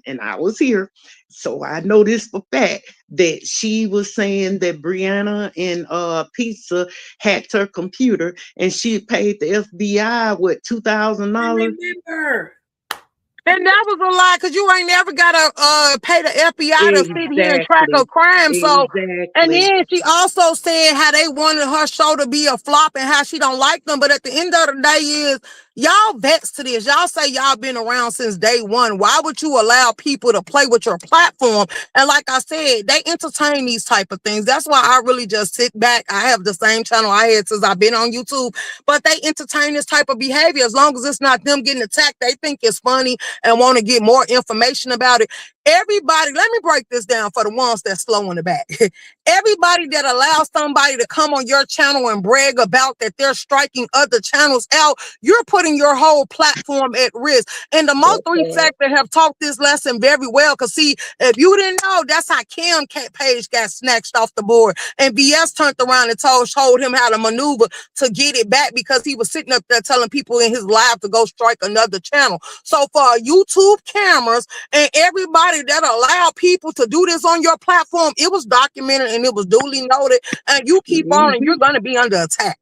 and I was here, so I know this for fact, that she was saying that Brianna and Pizza hacked her computer and she paid the FBI what $2,000. I remember. And that was a lie, because you ain't never gotta pay the FBI to sit here and track a crime. So, and then she also said how they wanted her show to be a flop and how she don't like them. But at the end of the day is, y'all vets to this. Y'all say y'all been around since day one. Why would you allow people to play with your platform? And like I said, they entertain these type of things. That's why I really just sit back. I have the same channel I had since I've been on YouTube, but they entertain this type of behavior. As long as it's not them getting attacked, they think it's funny and want to get more information about it. Everybody, let me break this down for the ones that's slow in the back. Everybody that allows somebody to come on your channel and brag about that they're striking other channels out, you're putting your whole platform at risk. And the most recent that have taught this lesson very well, because see, if you didn't know, that's how Cam Page got snatched off the board. And BS turned around and told him how to maneuver to get it back, because he was sitting up there telling people in his live to go strike another channel. So for YouTube cameras and everybody that allow people to do this on your platform, it was documented and it was duly noted, and you keep on and you're going to be under attack.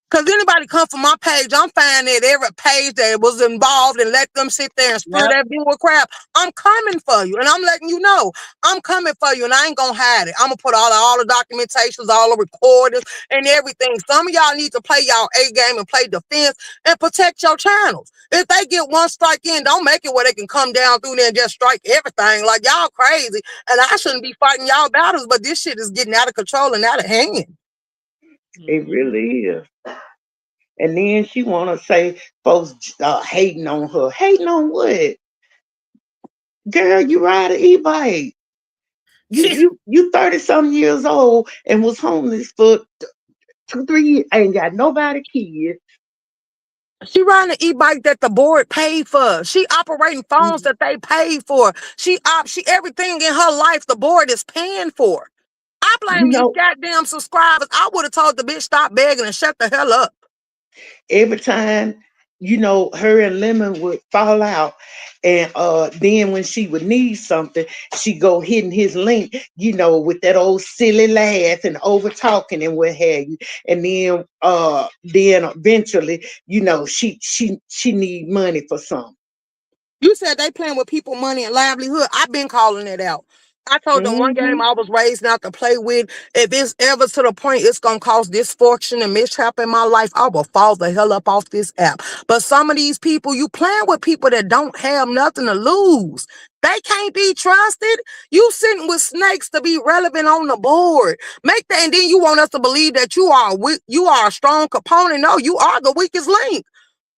Because anybody come from my page, I'm finding that every page that was involved and let them sit there and spill that bull crap. I'm coming for you, and I'm letting you know I'm coming for you, and I ain't gonna hide it. I'm gonna put all the documentations, all the recordings, and everything. Some of y'all need to play y'all A game and play defense and protect your channels. If they get one strike in, don't make it where they can come down through there and just strike everything. Like, y'all crazy, and I shouldn't be fighting y'all battles, but this shit is getting out of control and out of hand. It really is. And then she want to say folks hating on her. Hating on what? Girl, you ride an e-bike. You 30-something years old and was homeless for 2-3 years. Ain't got nobody kids. She riding an e-bike that the board paid for. She operating phones that they paid for. She everything in her life the board is paying for. I blame these goddamn subscribers. I would have told the bitch stop begging and shut the hell up. Every time her and Lemon would fall out. And then when she would need something, she go hitting his link, with that old silly laugh and over talking and what have you. And then eventually, she need money for something. You said they playing with people money and livelihood. I've been calling it out. I told them one game I was raised not to play with. If it's ever to the point it's gonna cause dysfunction and mishap in my life, I will fall the hell up off this app. But some of these people, you playing with people that don't have nothing to lose. They can't be trusted. You sitting with snakes to be relevant on the board. Make that, and then you want us to believe that you are a strong component. No, you are the weakest link.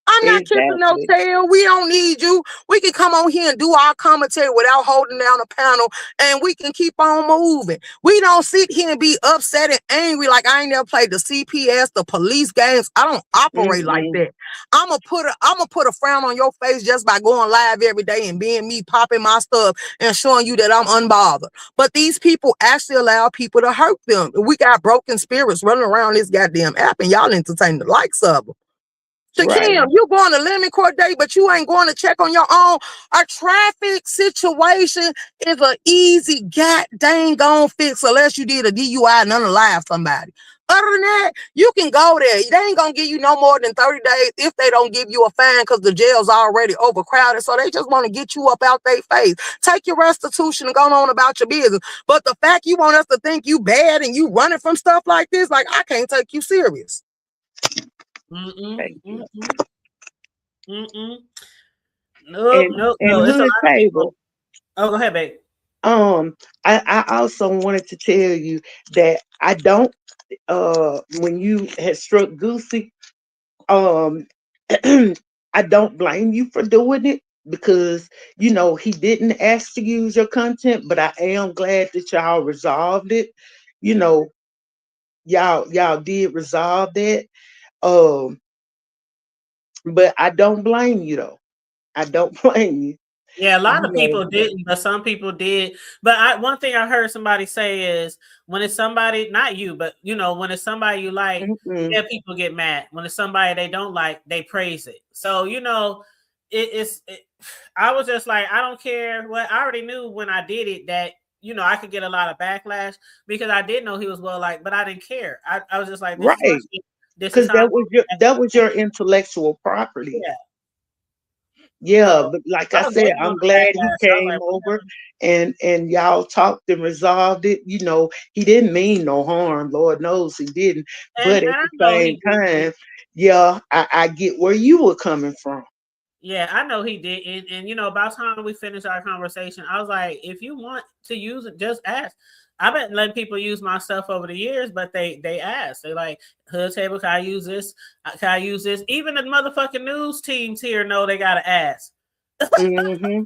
I'm not kissing no Exactly. tail. We don't need you. We can come on here and do our commentary without holding down a panel, and we can keep on moving. We don't sit here and be upset and angry like I ain't never played the CPS, the police games. I don't operate like Mm-mm. that. I'm gonna put a frown on your face just by going live every day and being me, popping my stuff and showing you that I'm unbothered. But these people actually allow people to hurt them. We got broken spirits running around this goddamn app, and y'all entertain the likes of them. Right. Shakim, you going to lemon court day, but you ain't going to check on your own. A traffic situation is an easy dang gone fix unless you did a DUI and unalive somebody. Other than that, you can go there. They ain't gonna give you no more than 30 days if they don't give you a fine because the jail's already overcrowded. So they just want to get you up out their face. Take your restitution and go on about your business. But the fact you want us to think you bad and you running from stuff like this, like I can't take you serious. Mm-mm, Thank you. mm-mm, mm-mm. Nope, nope, And no. It's a Hood lot of people. Table. Oh, go ahead, babe. I also wanted to tell you that I don't when you had struck Goosey, um I don't blame you for doing it because he didn't ask to use your content, but I am glad that y'all resolved it. You know, y'all did resolve that. Um, but I don't blame you though. I don't blame you. Yeah, a lot You of know. people didn't, but some people did. But one thing I heard somebody say is when it's somebody, not you, but when it's somebody you like, Mm-mm. yeah, people get mad. When it's somebody they don't like, they praise it. So I was just like, I don't care. Well, I already knew when I did it that I could get a lot of backlash because I did know he was well liked, but I didn't care. I was just like, this is my Right. shit. This is Because how I'm that was your intellectual property. yeah. Yeah, So but like I I was said, waiting on I'm the glad he backlash. I was came like, over whatever. and y'all talked and resolved it. He didn't mean no harm. Lord knows he didn't. But And at I the know same he did. time, yeah, I get where you were coming from. Yeah, I know he did. And about time we finished our conversation, I was like, if you want to use it, just ask. I've been letting people use my stuff over the years, but they ask. They like, Hood Table, can I use this? Can I use this? Even the motherfucking news teams here know they gotta ask. Mm-hmm.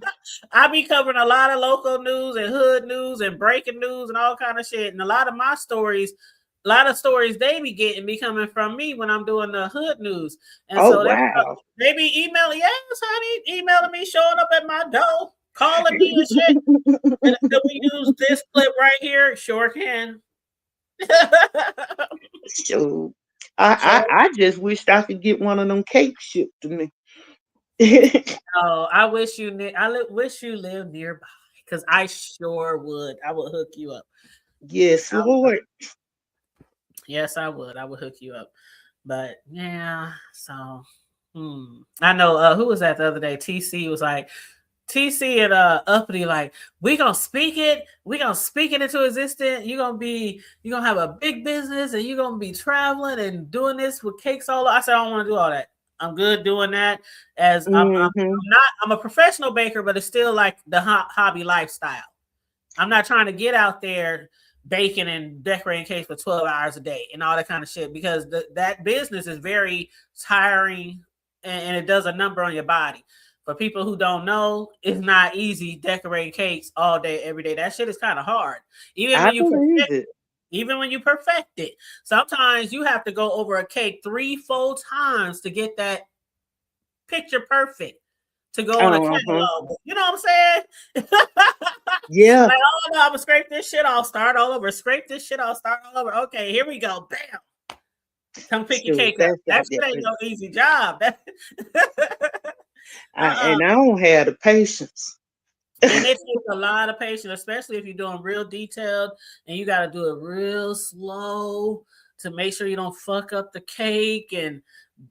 I be covering a lot of local news and hood news and breaking news and all kind of shit. And a lot of my stories, a lot of stories they be getting be coming from me when I'm doing the hood news. And Oh so wow. they be emailing, yes, honey, emailing me, showing up at my door, calling me and shit. And can we use this clip right here? Sure can. So Sure. I just wished I could get one of them cakes shipped to me. Oh, I wish wish you lived nearby because I sure would. I would hook you up. Yes, Lord. Yes, I would. I would hook you up. But yeah, so I know who was that the other day? TC was like TC and Uppity, like, we gonna speak it into existence. You gonna have a big business and you're gonna be traveling and doing this with cakes all over. I said, I don't want to do all that. I'm good doing that as Mm-hmm. I'm a professional baker, but it's still like the hobby lifestyle. I'm not trying to get out there baking and decorating cakes for 12 hours a day and all that kind of shit because that business is very tiring and it does a number on your body. For people who don't know, it's not easy decorating cakes all day, every day. That shit is kind of hard. Even I when you believe perfect, it. even when you perfect it, sometimes you have to go over a cake 3 full times to get that picture perfect to go on a Uh-huh. catalog. You know what I'm saying? Yeah. Like, oh no, I'm gonna scrape this shit off, start all over, scrape this shit off, start all over. Okay, here we go. Bam. Come pick your Shoot, cake up. that's That got shit ain't different. no easy job. And I don't have the patience. And it takes a lot of patience, especially if you're doing real detailed and you got to do it real slow to make sure you don't fuck up the cake and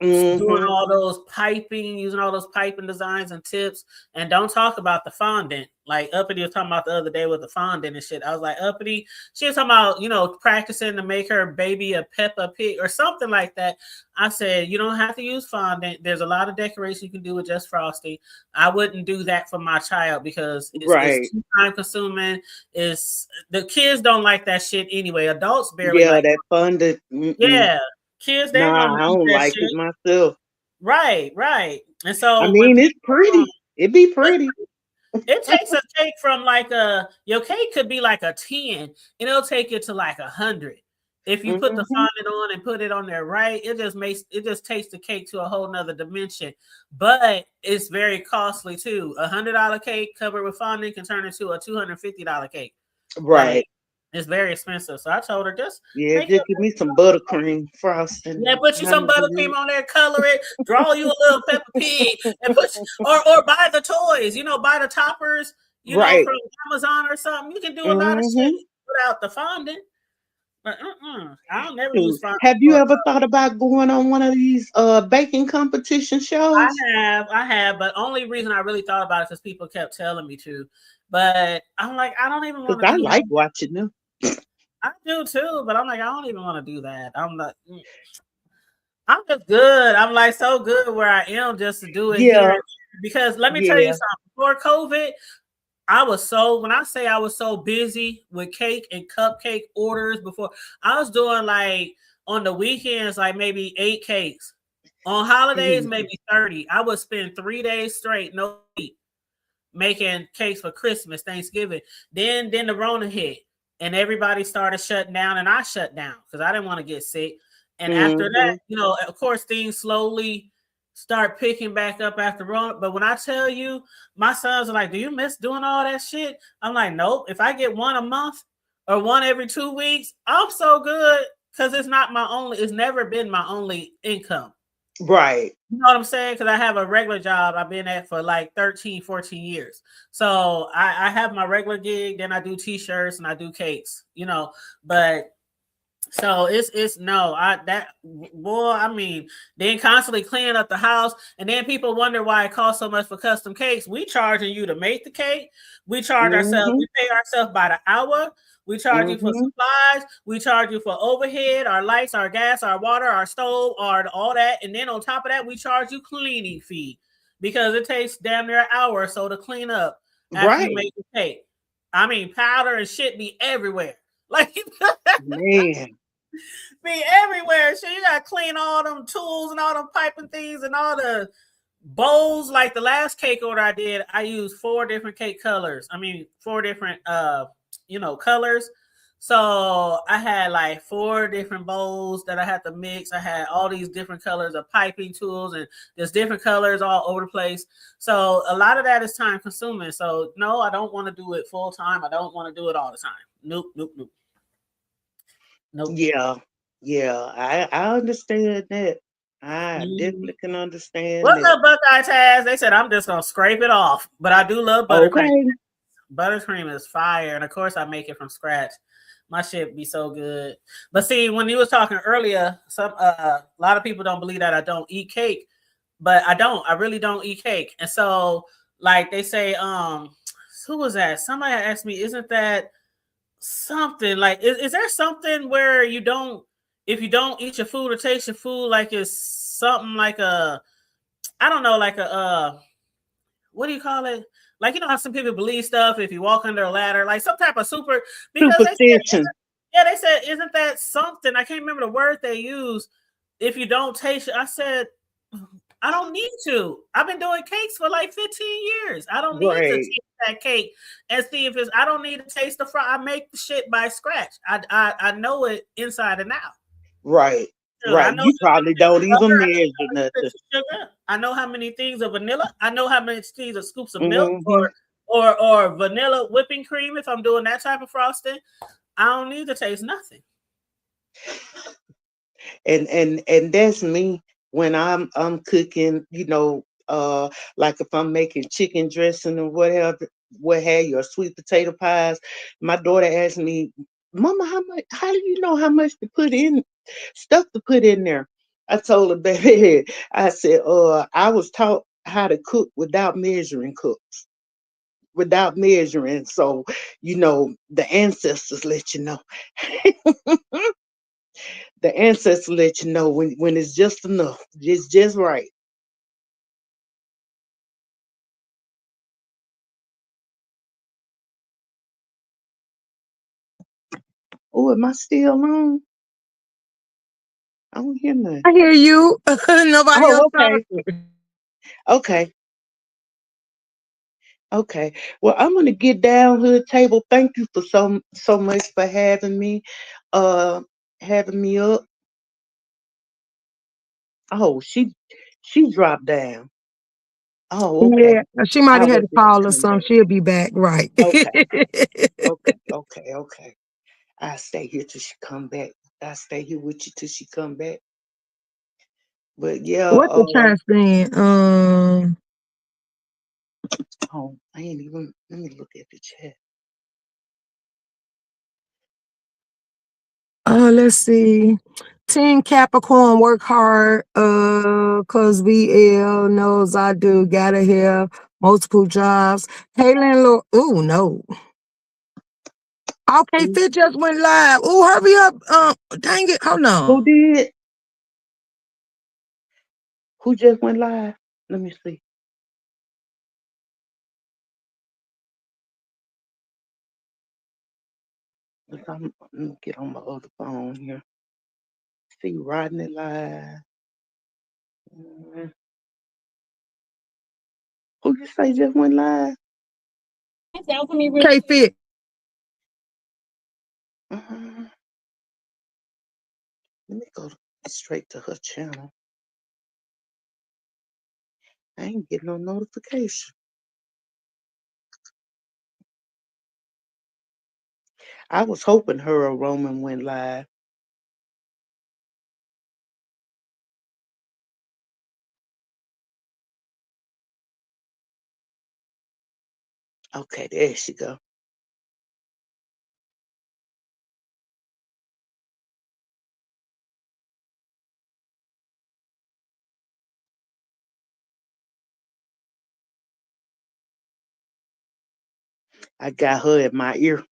doing all those piping, using all those piping designs and tips. And don't talk about the fondant. Like Uppity was talking about the other day with the fondant and shit. I was like, Uppity, she was talking about, practicing to make her baby a Peppa Pig or something like that. I said, you don't have to use fondant. There's a lot of decoration you can do with just frosting. I wouldn't do that for my child because it's too time consuming. The kids don't like that shit anyway. Adults barely like that fondant. Yeah. Kids, they ain't Nah, gonna I eat don't that like shit. it myself. Right. And I so when mean, it's pretty. It be pretty. it takes a cake from your cake could be like a 10 and it'll take it to like 100. If you put the fondant on and put it on there right, it just takes the cake to a whole nother dimension. But it's very costly too. $100 cake covered with fondant can turn into a $250 cake. Right. Like, it's very expensive. So I told her just Just make give me some buttercream frosting. Yeah, put you some buttercream on there, color it, draw you a little Peppa Pig, and or buy the toys. Buy the toppers. Right. From Amazon or something. You can do a lot of shit without the fondant. But I'll never use fondant. Have you ever thought about going on one of these baking competition shows? I have, but only reason I really thought about it because people kept telling me to. But I'm like, I don't even want to. I like watching them. I do too, but I'm like, I don't even want to do that. I'm not. I'm just good. I'm like so good where I am just to do it here. Because let me tell you something. Before COVID, when I say I was so busy with cake and cupcake orders before, I was doing like on the weekends, like maybe 8 cakes. On holidays, maybe 30. I would spend 3 days straight, no eat, making cakes for Christmas, Thanksgiving. Then the Rona hit and everybody started shutting down and I shut down because I didn't want to get sick. And after that, of course, things slowly start picking back up after Rona. But when I tell you, my sons are like, do you miss doing all that shit? I'm like, nope. If I get one a month or one every 2 weeks, I'm so good because it's never been my only income. Right. You know what I'm saying? Because I have a regular job I've been at for like 13, 14 years. So I have my regular gig, then I do t-shirts and I do cakes, but so then constantly cleaning up the house. And then people wonder why it costs so much for custom cakes. We charging you to make the cake. We charge ourselves, we pay ourselves by the hour. We charge you for supplies. We charge you for overhead, our lights, our gas, our water, our stove, all that. And then on top of that, we charge you cleaning fee because it takes damn near an hour or so to clean up after you make the cake. I mean, powder and shit be everywhere. Like, man, be everywhere. So you gotta clean all them tools and all them piping things and all the bowls. Like the last cake order I did, I used 4 different cake colors. I mean, 4 different colors. So I had like 4 different bowls that I had to mix. I had all these different colors of piping tools and there's different colors all over the place. So a lot of that is time consuming. So no, I don't want to do it full time. I don't want to do it all the time. Nope. Yeah. I understand that. I definitely can understand. What's up, Buckeye Taz? They said I'm just gonna scrape it off, but I do love buttercream. Okay. Buttercream is fire, and of course I make it from scratch. My shit be so good. But see, when you was talking earlier, a lot of people don't believe that I don't eat cake, but I don't. I really don't eat cake, and so like they say, who was that? Somebody asked me, isn't that something like? Is there something where you don't? If you don't eat your food or taste your food, like it's something like I don't know, like what do you call it? Like, how some people believe stuff if you walk under a ladder, like some type of because superstition. They said, isn't that something? I can't remember the word they used. If you don't taste it, I said, I don't need to. I've been doing cakes for like 15 years. I don't need to taste that cake and see if I don't need to taste the fry. I make the shit by scratch. I know it inside and out. Right. Right. You probably don't even measure nothing. Sugar. I know how many things of vanilla. I know how many things of scoops of milk or vanilla whipping cream if I'm doing that type of frosting. I don't need to taste nothing. And that's me when I'm cooking, like if I'm making chicken dressing or whatever, what have you, or sweet potato pies. My daughter asked me, Mama, how do you know how much to put in, stuff to put in there? I told her, baby, I said, I was taught how to cook without measuring cooks, without measuring. So, the ancestors let you know. The ancestors let you know when it's just enough, just right. Oh, am I still on? I don't hear nothing. I hear you. Nobody else Oh, okay, talking. okay, okay. Well, I'm gonna get down to the table. Thank you for so much for uh, having me up. Oh, she dropped down. Oh, okay. Yeah, she might I'll have had wait to till she call or come back. something. She'll be back, right? Okay, okay. I stay here till she come back. I stay here with you till she come back. But yeah, What the time stand? oh, I ain't even. Let me look at the chat. Let's see. Team Capricorn work hard, cause VL knows I do. Gotta have multiple jobs. Hey landlord. Oh no. Okay, Who Fit just went live. Oh, hurry up. Dang it. Hold who on. did? Who just went live? Let me see. Let me get on my other phone here. See Rodney live. Mm, who you say just went live? Okay, Fit. Uh, let me go straight to her channel. I ain't getting no notification. I was hoping her or Roman went live. Okay, there she go. I got her in my ear.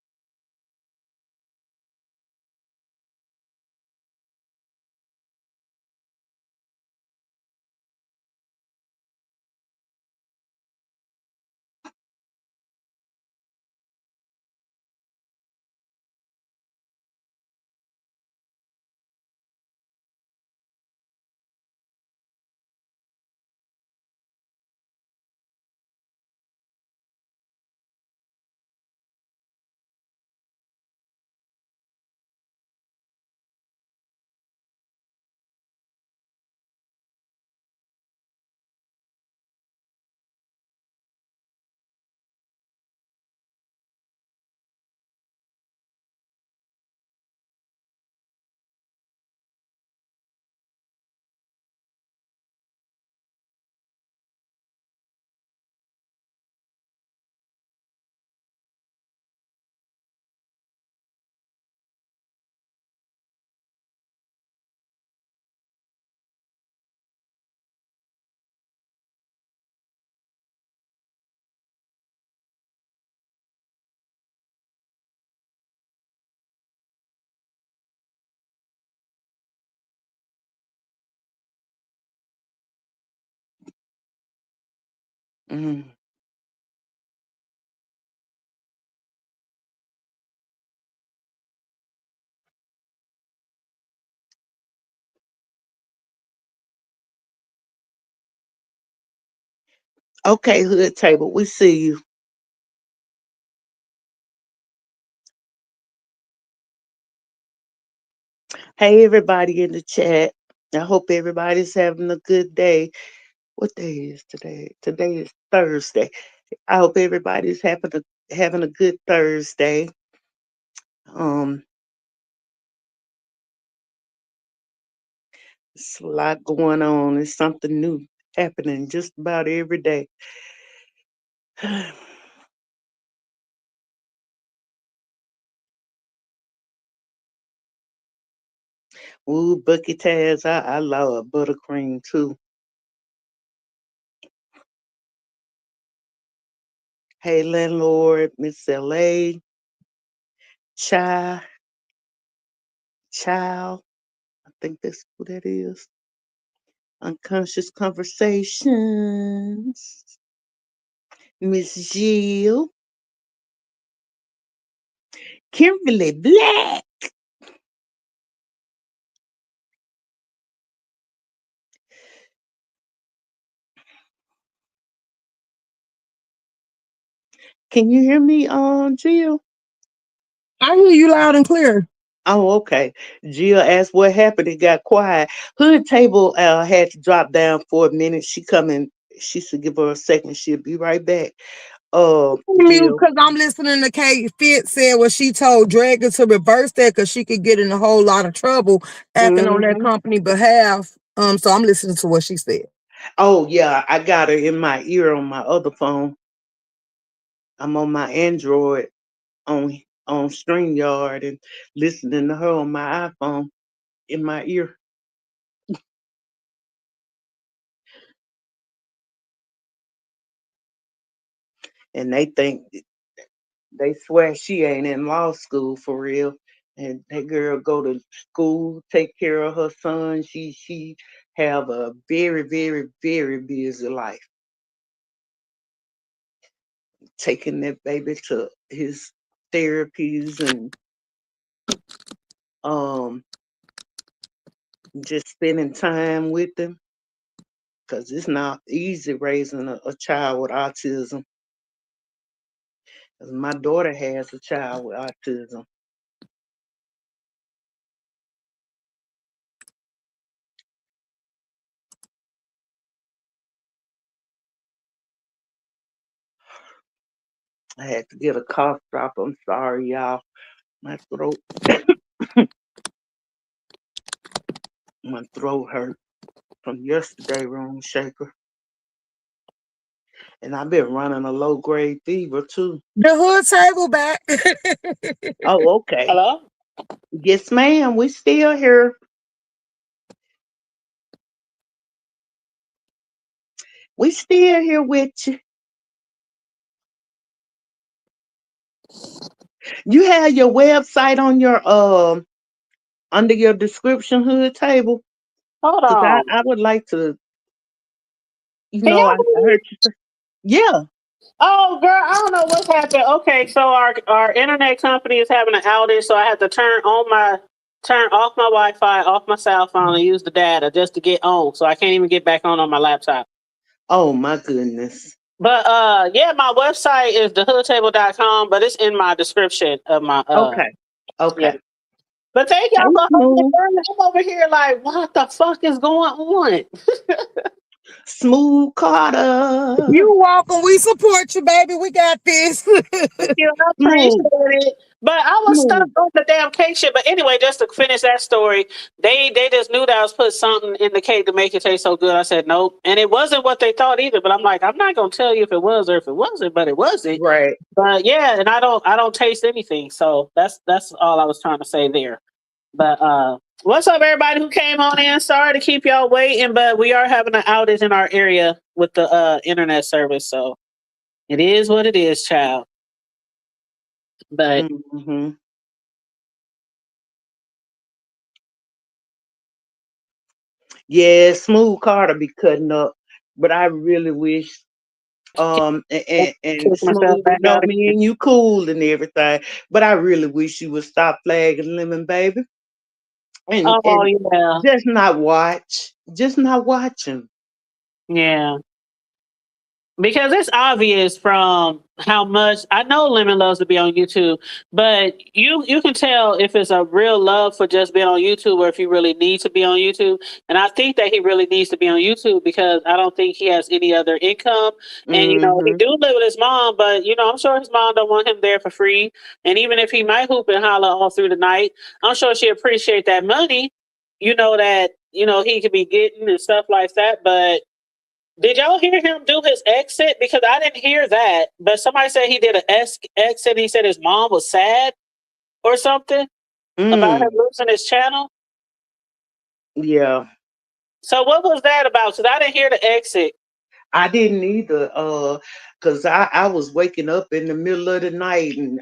Mm. Okay, hood table. We see you. Hey, everybody in the chat. I hope everybody's having a good day. What day is today? Today is Thursday. I hope everybody's having a good Thursday. Um, It's a lot going on. It's something new happening just about every day. Ooh, Bucky Taz, I love buttercream too. Hey, landlord, Miss LA, child, child. I think that's who that is. Unconscious Conversations. Miss Jill. Kimberly Black. Can you hear me, Jill? I hear you loud and clear. Oh, okay. Jill asked what happened. It got quiet. Hood table had to drop down for a minute. She coming. She said give her a second. She'll be right back. Jill. Because I'm listening to Kate Fit said what she told Dragon to reverse that because she could get in a whole lot of trouble acting on that Hmm. company behalf. So I'm listening to what she said. Oh yeah, I got her in my ear on my other phone. I'm on my Android on StreamYard and listening to her on my iPhone in my ear. And they swear she ain't in law school for real. And that girl go to school, take care of her son. She have a very, very, very busy life. Taking that baby to his therapies and um just spending time with him. Cause it's not easy raising a child with autism. 'Cause my daughter has a child with autism. I had to get a cough drop. I'm sorry, y'all. My throat, my throat hurt from yesterday, room shaker. And I've been running a low grade fever too. The hood table back. Oh, okay. Hello? Yes, ma'am. We still here. We still here with you. You have your website on your under your description hood table. Hold Cause on. I would like to, Can y'all I believe? heard you say, yeah. Oh, girl, I don't know what's happened. Okay, so our internet company is having an outage, so I had to turn off my Wi-Fi, off my cell phone, and use the data just to get on. So I can't even get back on my laptop. Oh my goodness. But yeah, my website is thehoodtable.com, but it's in my description of my Okay. yeah. Okay. But thank y'all Hey, for holding it Smooth. down. I'm over here like, what the fuck is going on? Smooth Carter. You welcome. We support you, baby. We got this. Thank you, I Smooth. appreciate it. But I was stuck Smooth. on the damn cake shit. But anyway, just to finish that story, they just knew that I was putting something in the cake to make it taste so good. I said nope, and it wasn't what they thought either. But I'm like, I'm not gonna tell you if it was or if it wasn't, but it wasn't. Right. But yeah, and I don't taste anything. So that's all I was trying to say there. But what's up, everybody who came on in? Sorry to keep y'all waiting, but we are having an outage in our area with the internet service. So it is what it is, child. But Hmm. Yeah, Smooth Carter be cutting up. But I really wish and kick myself Smooth, back out me again. and you cool and everything. But I really wish you would stop flagging Lemon Baby Oh and yeah, just not watch. Just not watch him. yeah. Because it's obvious from how much I know Lemon loves to be on YouTube, but you can tell if it's a real love for just being on YouTube or if he really needs to be on YouTube. And I think that he really needs to be on YouTube because I don't think he has any other income. And he Hmm. do live with his mom, but I'm sure his mom don't want him there for free. And even if he might hoop and holler all through the night, I'm sure she appreciate that money. You know that he could be getting and stuff like that. But did y'all hear him do his exit? Because I didn't hear that. But somebody said he did an exit. And he said his mom was sad or something about him losing his channel. Yeah. So what was that about? Because I didn't hear the exit. I didn't either, because I was waking up in the middle of the night and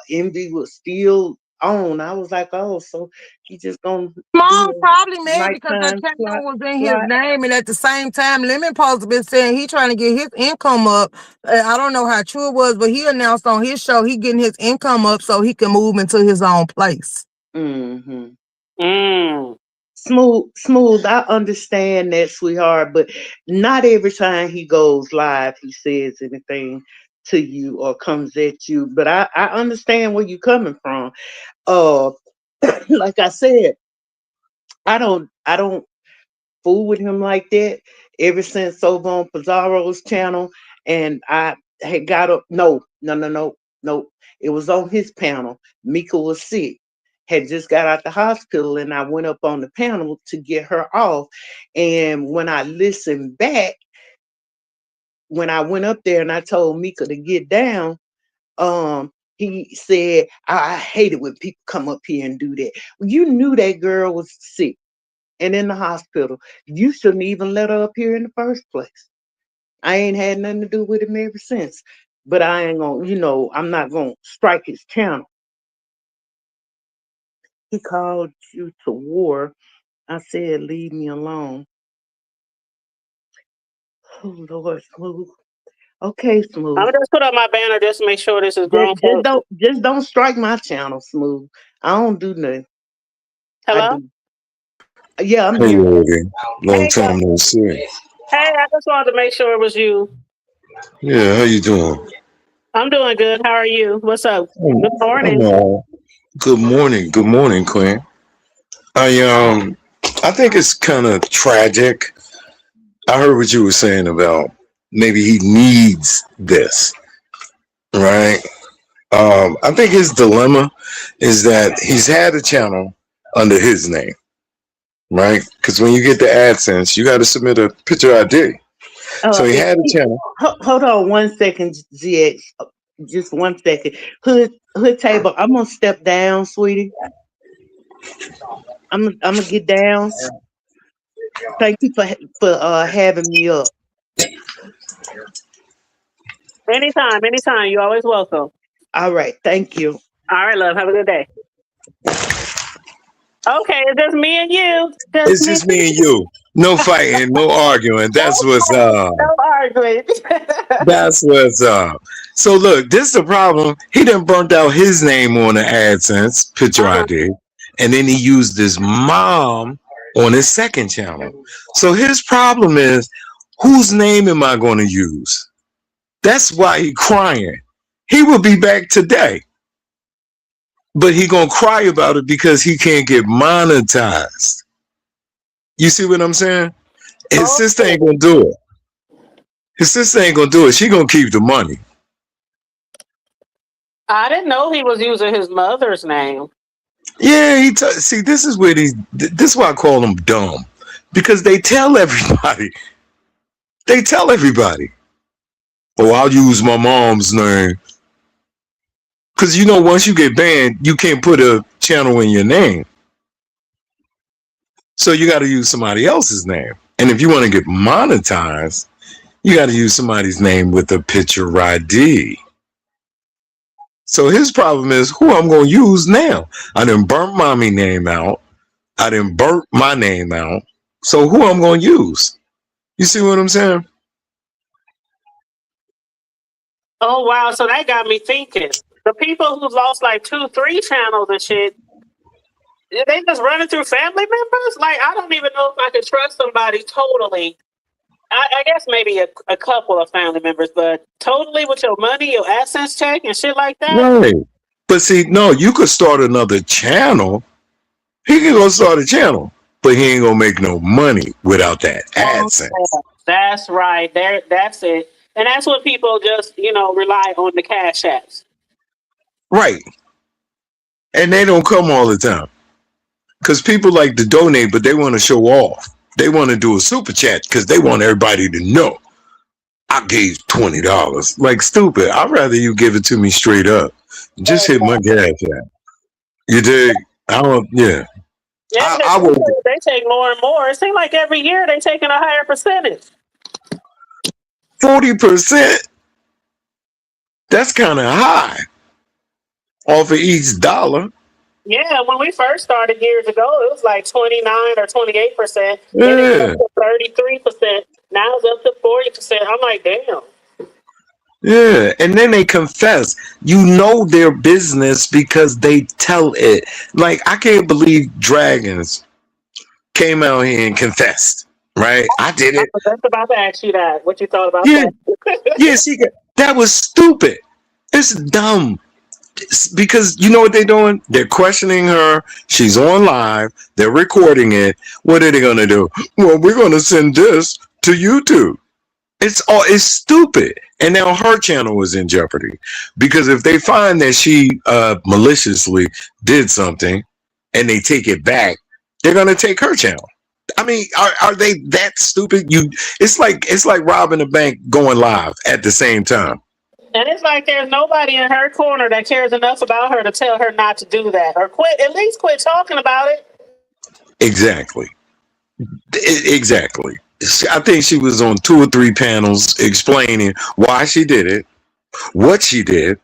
Envy was still on. I was like, oh, so he just gonna do Mom a probably mad because that nighttime channel was in his slot. name, and at the same time, Lemon supposed to be saying he trying to get his income up. I don't know how true it was, but he announced on his show he getting his income up so he can move into his own place. Mm-hmm. Mm. Smooth. I understand that, sweetheart, but not every time he goes live, he says anything to you or comes at you. But I understand where you're coming from. Like I said, I don't fool with him like that ever since over on Pizarro's channel. And I had got up. No. It was on his panel. Mika was sick, had just got out the hospital, and I went up on the panel to get her off. And when I listened back, when I went up there and I told Mika to get down, he said, I hate it when people come up here and do that. You knew that girl was sick and in the hospital. You shouldn't even let her up here in the first place. I ain't had nothing to do with him ever since. But I ain't gonna, I'm not gonna strike his channel. He called you to war. I said, leave me alone. Oh Lord, Smooth. Okay, I'm Smooth. gonna just put up my banner just to make sure this is grown folks. Just don't strike my channel, Smooth. I don't do nothing. I Hello? do. Yeah, I'm Hey, here. lady. Long Hey, time no see. hey, I just wanted to make sure it was you. Yeah, how you doing? I'm doing good. How are you? What's up? Good I'm morning. all. Good morning. Good morning, Queen. I I think it's kind of tragic. I heard what you were saying about maybe he needs this, right? I think his dilemma is that he's had a channel under his name, right? Because when you get the AdSense, you got to submit a picture ID. So he had a channel. Hold on 1 second, ZX. Just 1 second. Hood table. I'm gonna step down, sweetie. I'm gonna get down. Thank you for having me up. Anytime. You're always welcome. All right, thank you. All right, love. Have a good day. Okay, it's just me and you. Just It's me just and me and you. you. No fighting, no arguing. No fighting, no arguing. That's what's up. So look, this is the problem. He done burnt out his name on the AdSense picture Uh-huh. ID, and then he used his mom on his second channel. So his problem is, whose name am I going to use? That's why he crying. He will be back today, but he gonna cry about it because he can't get monetized. You see what I'm saying? His sister Okay. ain't gonna do it. His sister ain't gonna do it. She gonna keep the money. I didn't know he was using his mother's name. Yeah, see, this is where this is why I call them dumb, because they tell everybody. They tell everybody, oh, I'll use my mom's name, because once you get banned, you can't put a channel in your name, so you got to use somebody else's name. And if you want to get monetized, you got to use somebody's name with a picture ID. So his problem is who I'm going to use now. I done burnt mommy name out. I done burnt my name out. So who I'm going to use? You see what I'm saying? Oh wow, so that got me thinking. The people who lost like 2, 3 channels and shit, they just running through family members? Like I don't even know if I could trust somebody totally. I guess maybe a couple of family members, but totally with your money, your AdSense check and shit like that. Right. But see, no, you could start another channel. He can go start a channel, but he ain't gonna make no money without that Oh, AdSense. that's right. That's it. And that's what people just, rely on the cash apps. Right. And they don't come all the time. because people like to donate, but they want to show off. They want to do a super chat because they want everybody to know I gave $20. Like stupid. I'd rather you give it to me straight up. Just hit my gas app. You dig? I don't. Yeah. Yeah, I will. they take more and more. It seems like every year they taking a higher percentage. 40%. That's kind of high off of each dollar. Yeah, when we first started years ago, it was like 29 or 28%. Yeah. Then it was up to 33%. Now it's up to 40%. I'm like, damn. Yeah, and then they confess. You know their business because they tell it. Like I can't believe Dragons came out here and confessed. Right? I did it. I was just about to ask you that. What you thought about Yeah, that? yeah. That was stupid. It's dumb. Because you know what they're doing? They're questioning her. She's on live. They're recording it. What are they gonna do? Well, we're gonna send this to YouTube. It's stupid. And now her channel is in jeopardy because if they find that she maliciously did something and they take it back, they're gonna take her channel. I mean, are they that stupid? It's like robbing a bank going live at the same time. And it's like there's nobody in her corner that cares enough about her to tell her not to do that or at least quit talking about it. Exactly. Exactly. I think she was on 2 or 3 panels explaining why she did it, what she did,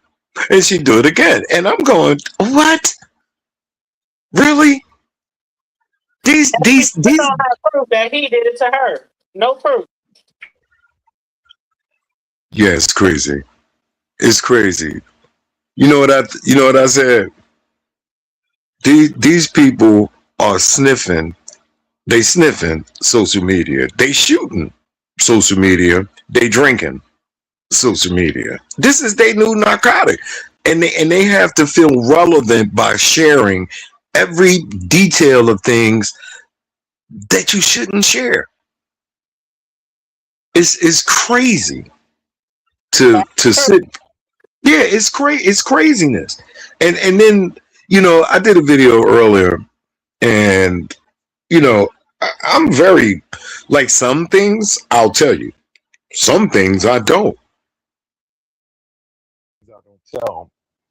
and she do it again. And I'm going, what? Really? These don't have proof that he did it to her. No proof. Yeah, it's crazy. It's crazy. You know what I said? These people are sniffing. They sniffing social media. They shooting social media. They drinking social media. This is their new narcotic. And they have to feel relevant by sharing every detail of things that you shouldn't share. It's crazy to sit. Yeah, it's crazy. It's craziness. And then, I did a video earlier and, I'm very, like some things I'll tell you. Some things I don't.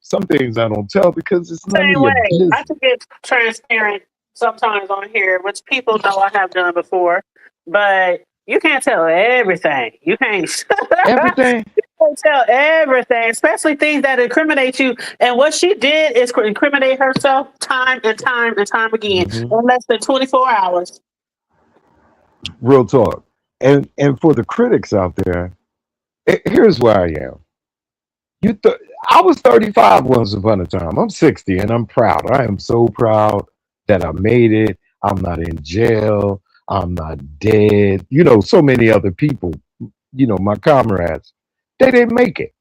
Some things I don't tell because it's none of Same your way. business. I can get transparent sometimes on here, which people know I have done before, but you can't tell everything. You can't. Everything. You can't tell everything, especially things that incriminate you. And what she did is incriminate herself time and time and time again in less than 24 hours. Real talk. And for the critics out there, here's where I am. I was 35 once upon a time. I'm 60 and I'm proud. I am so proud that I made it. I'm not in jail. I'm not dead. So many other people, my comrades, they didn't make it.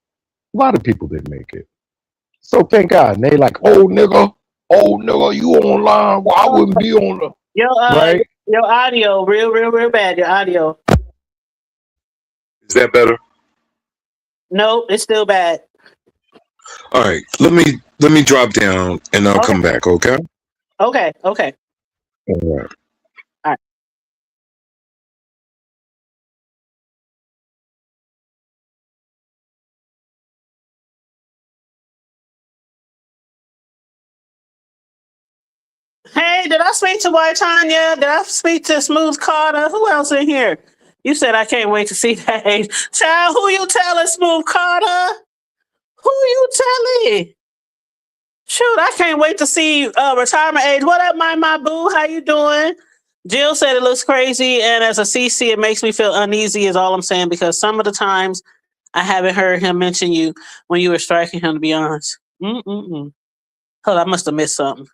A lot of people didn't make it. So thank God. And they like, oh nigga, you online. Well, I wouldn't be on the right. Your audio, real bad. Your audio. Is that better? No, it's still bad. All right, let me drop down and I'll come back. Okay. Okay. All right. Hey, did I speak to White Tanya? Did I speak to Smooth Carter? Who else in here? You said I can't wait to see that age. Child, who you telling, Smooth Carter? Who you telling? Shoot, I can't wait to see retirement age. What up, my boo? How you doing? Jill said it looks crazy, and as a CC, it makes me feel uneasy is all I'm saying, because some of the times I haven't heard him mention you when you were striking him, to be honest. Hold on, I must have missed something.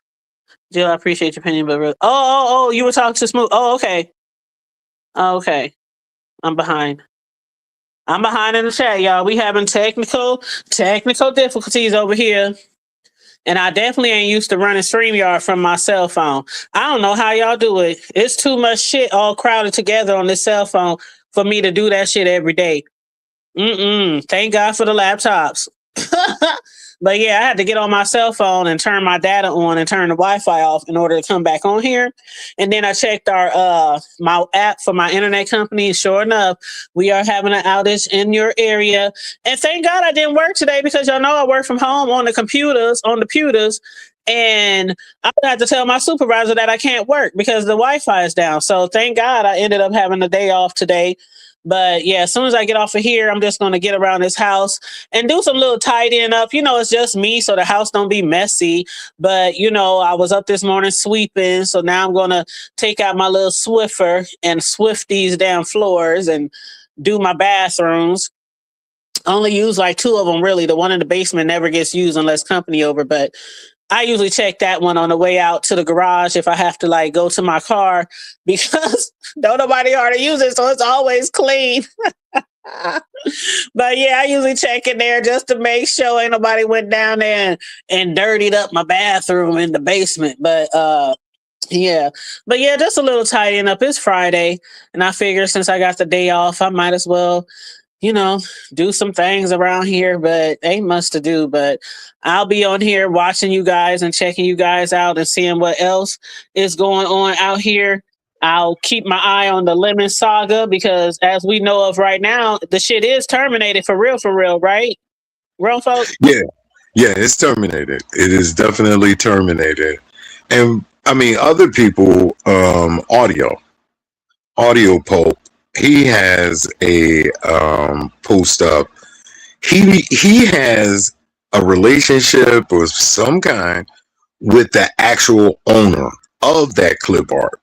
Jill, I appreciate your opinion, but really, oh, you were talking to Smooth. Oh, okay. Okay. I'm behind in the chat, y'all. We having technical difficulties over here. And I definitely ain't used to running StreamYard from my cell phone. I don't know how y'all do it. It's too much shit all crowded together on this cell phone for me to do that shit every day. Thank God for the laptops. But yeah, I had to get on my cell phone and turn my data on and turn the Wi-Fi off in order to come back on here. And then I checked our my app for my internet company. Sure enough, we are having an outage in your area. And thank God I didn't work today because y'all know I work from home on the computers, and I had to tell my supervisor that I can't work because the Wi-Fi is down. So thank God I ended up having a day off today. But yeah, as soon as I get off of here, I'm just going to get around this house and do some little tidying up. You know, it's just me, so the house don't be messy. But, you know, I was up this morning sweeping. So now I'm going to take out my little Swiffer and swift these damn floors and do my bathrooms. I only use like 2 of them, really. The one in the basement never gets used unless company over. But I usually check that one on the way out to the garage if I have to like go to my car because don't nobody already use it, so it's always clean. But yeah, I usually check in there just to make sure ain't nobody went down there and dirtied up my bathroom in the basement. But yeah, just a little tidying up. It's Friday, and I figure since I got the day off, I might as well, you know, do some things around here, but ain't much to do. But I'll be on here watching you guys and checking you guys out and seeing what else is going on out here. I'll keep my eye on the Lemon Saga because as we know of right now, the shit is terminated for real, right? Real folks? Yeah, it's terminated. It is definitely terminated. And I mean, other people, audio Pope, he has a post up. He has a relationship of some kind with the actual owner of that clip art.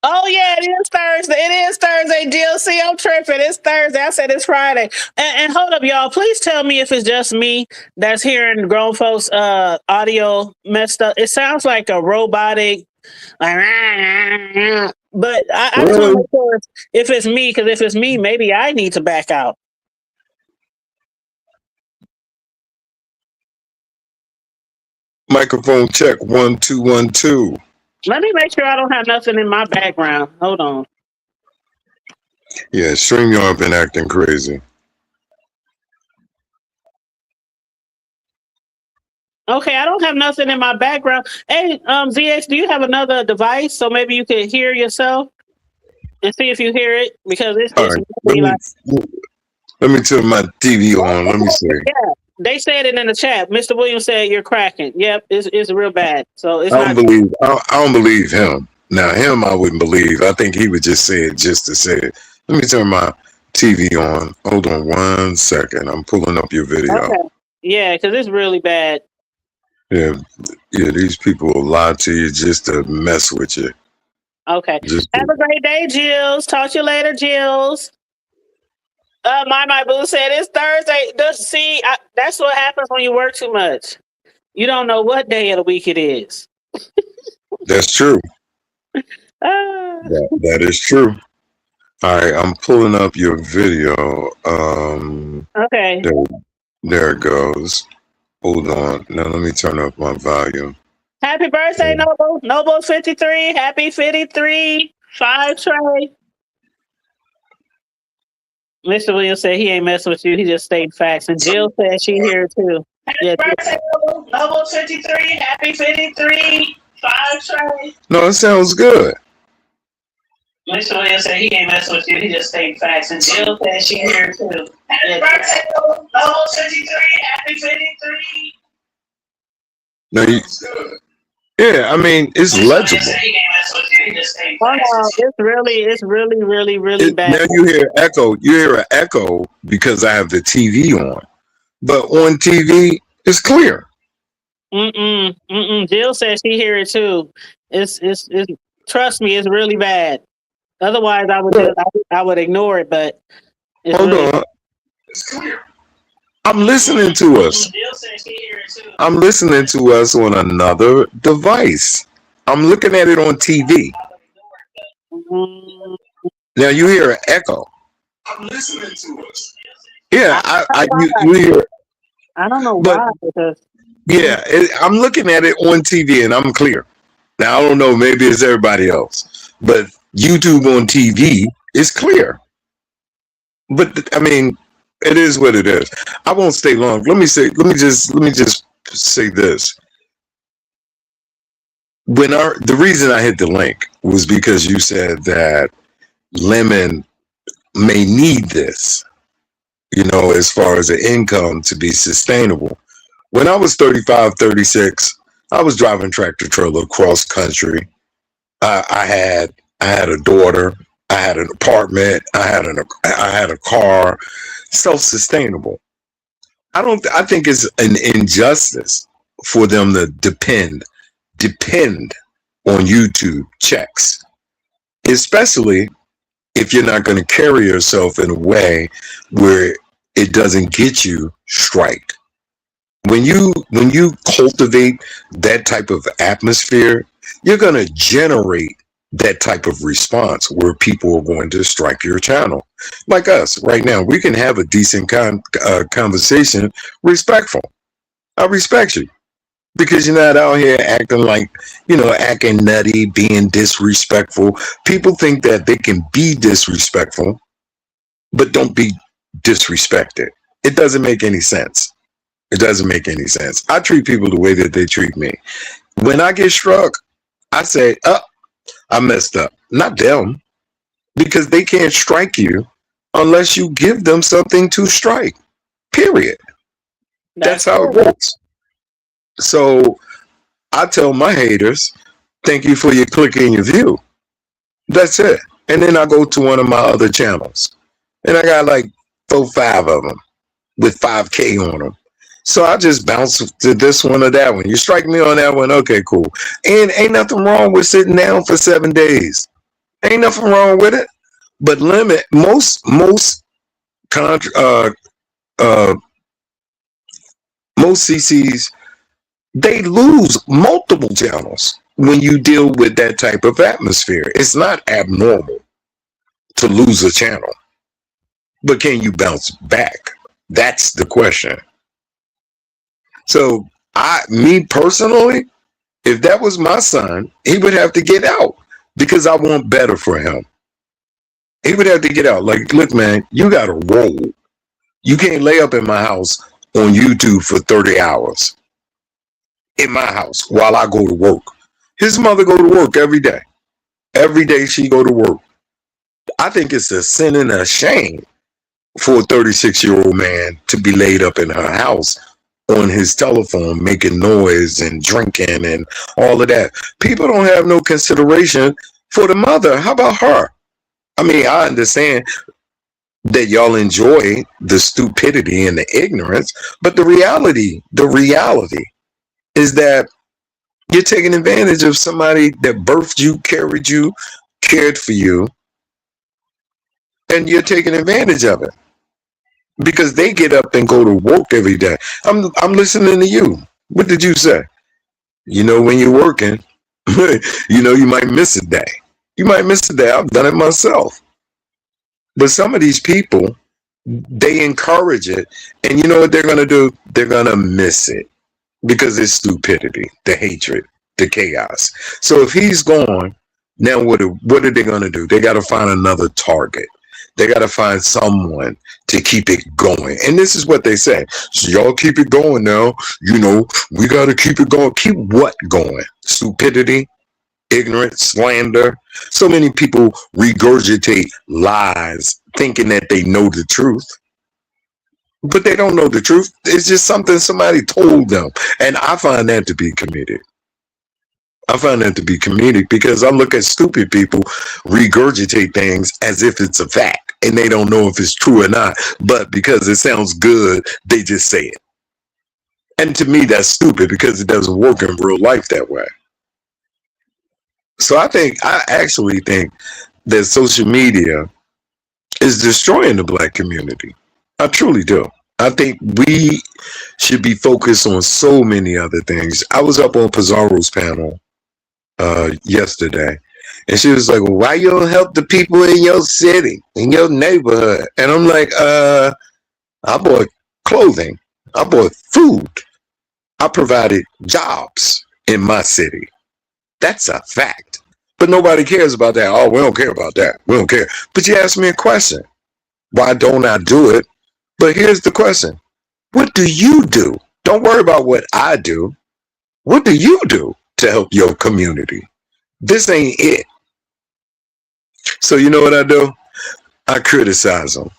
Oh yeah, it is Thursday. It is Thursday, DLC. I'm tripping. It's Thursday. I said it's Friday. And hold up, y'all. Please tell me if it's just me that's hearing grown folks audio messed up. It sounds like a robotic, like, but I just want to make sure if it's me, because if it's me, maybe I need to back out. Microphone check 1 2 1 2. Let me make sure I don't have nothing in my background. Hold on. Yeah, StreamYard been acting crazy. Okay, I don't have nothing in my background. Hey, ZX, do you have another device so maybe you can hear yourself and see if you hear it? Because it's All right, really like. let me turn my TV on. Let me see. Yeah, they said it in the chat. Mr. Williams said you're cracking. Yep, it's real bad. So it's I don't believe him. Now him, I wouldn't believe. I think he would just say it just to say it. Let me turn my TV on. Hold on 1 second. I'm pulling up your video. Okay. Yeah, because it's really bad. Yeah, these people will lie to you just to mess with you. Okay. Have a great day, Jills. Talk to you later, Jills. My boo said it's Thursday. See, that's what happens when you work too much. You don't know what day of the week it is. That's true. That is true. All right, I'm pulling up your video. Okay. There it goes. Hold on. Now let me turn up my volume. Happy birthday, Noble. Noble 53. Happy 53. 5 Trey. Mr. Williams said he ain't messing with you. He just stated facts. And Jill said she here too. Happy birthday, Noble 53. Happy 53. 5 Trey. No, it sounds good. Mr. Williams said he ain't messing with you. He just stated facts. And Jill said she here too. Happy birthday, Noble 53. Happy 53. No, yeah, I mean, it's legible. Oh, no, it's really bad. Now you hear an echo because I have the TV on. But on TV, it's clear. Jill says she hear it too. It's trust me, it's really bad. Otherwise I would ignore it, but it's hold on. It's clear. I'm listening to us. I'm listening to us on another device. I'm looking at it on TV. Now you hear an echo. I'm listening to us. Yeah, you hear. I don't know why. Yeah, I'm looking at it on TV and I'm clear. Now I don't know, maybe it's everybody else, but YouTube on TV is clear. But I mean, It is what it is. I won't stay long. Let me just say this. The reason I hit the link was because you said that Lemon may need this, as far as the income to be sustainable. When I was 35, 36, I was driving tractor trailer cross country. I had a daughter. I had an apartment. I had a car. Self-sustainable. I think it's an injustice for them to depend on YouTube checks, especially if you're not going to carry yourself in a way where it doesn't get you striked. When you cultivate that type of atmosphere, you're going to generate that type of response where people are going to strike your channel. Like us right now, we can have a decent conversation, respectful. I respect you because you're not out here acting nutty, being disrespectful. People think that they can be disrespectful, but don't be disrespected. It doesn't make any sense. It doesn't make any sense. I treat people the way that they treat me. When I get struck, I say, oh, I messed up. Not them, because they can't strike you unless you give them something to strike. Period. That's how it works. So I tell my haters, thank you for your click and your view. That's it. And then I go to one of my other channels. And I got like 4, 5 of them with 5K on them. So I just bounce to this one or that one. You strike me on that one, okay, cool. And ain't nothing wrong with sitting down for 7 days. Ain't nothing wrong with it. But limit most CCs, they lose multiple channels when you deal with that type of atmosphere. It's not abnormal to lose a channel, but can you bounce back? That's the question. So me personally, if that was my son, he would have to get out because I want better for him. He would have to get out. Like, look, man, you got to roll. You can't lay up in my house on YouTube for 30 hours in my house while I go to work. His mother go to work every day. Every day she go to work. I think it's a sin and a shame for a 36-year-old man to be laid up in her house on his telephone making noise and drinking and all of that. People don't have no consideration for the mother. How about her? I mean, I understand that y'all enjoy the stupidity and the ignorance, but the reality is that you're taking advantage of somebody that birthed you, carried you, cared for you, and you're taking advantage of it because they get up and go to work every day. I'm listening to you. What did you say? When you're working, you might miss a day. You might miss a day. I've done it myself. But some of these people, they encourage it. And you know what they're going to do? They're going to miss it because it's stupidity, the hatred, the chaos. So if he's gone, now what are they going to do? They got to find another target. They got to find someone to keep it going. And this is what they say. So y'all keep it going now. We got to keep it going. Keep what going? Stupidity, ignorance, slander. So many people regurgitate lies thinking that they know the truth. But they don't know the truth. It's just something somebody told them. And I find that to be comedic. I find that to be comedic because I look at stupid people regurgitate things as if it's a fact and they don't know if it's true or not. But because it sounds good, they just say it. And to me, that's stupid because it doesn't work in real life that way. So I actually think that social media is destroying the Black community. I truly do. I think we should be focused on so many other things. I was up on Pizarro's panel yesterday, and she was like, well, why you don't help the people in your city, in your neighborhood? And I'm like, I bought clothing, I bought food, I provided jobs in my city. That's a fact. But nobody cares about that. Oh, we don't care about that. We don't care. But you asked me a question. Why don't I do it But here's the question. What do you do? Don't worry about what I do. What do you do to help your community? This ain't it. So you know what I do? I criticize them.